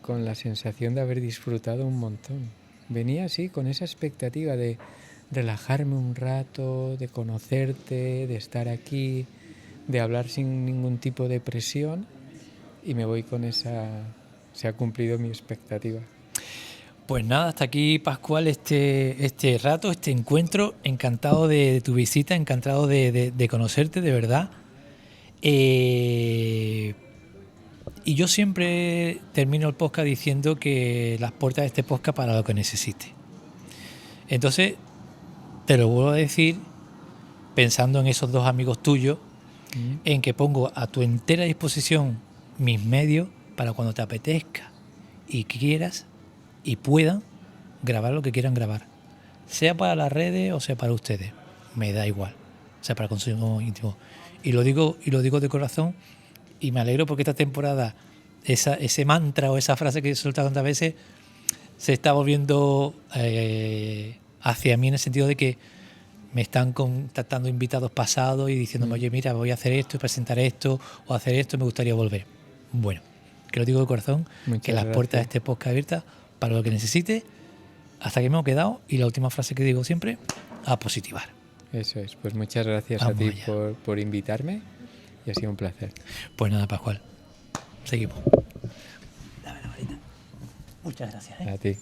con la sensación de haber disfrutado un montón. Venía así, con esa expectativa de relajarme un rato, de conocerte, de estar aquí, de hablar sin ningún tipo de presión, y me voy con esa... Se ha cumplido mi expectativa. Pues nada, hasta aquí, Pascual, este rato, este encuentro. Encantado de tu visita, encantado de conocerte, de verdad. Y yo siempre termino el podcast diciendo que las puertas de este podcast para lo que necesite. Entonces, te lo vuelvo a decir pensando en esos 2 amigos tuyos, en que pongo a tu entera disposición mis medios para cuando te apetezca y quieras y puedan grabar lo que quieran grabar, sea para las redes o sea para ustedes, me da igual, sea para consumo íntimo. Y lo digo de corazón, y me alegro porque esta temporada ese mantra o esa frase que he soltado tantas veces se está volviendo hacia mí, en el sentido de que me están contactando invitados pasados y diciéndome, oye, mira, voy a hacer esto, presentar esto o hacer esto, me gustaría volver. Bueno, que lo digo de corazón, Muchas que las gracias. puertas de este podcast abiertas para lo que necesite. hasta aquí me he quedado y la última frase que digo siempre, a positivar. Eso es. Pues muchas gracias Vamos a ti allá. por invitarme y ha sido un placer. Pues nada, Pascual, seguimos. Dame la varita. Muchas gracias. A ti.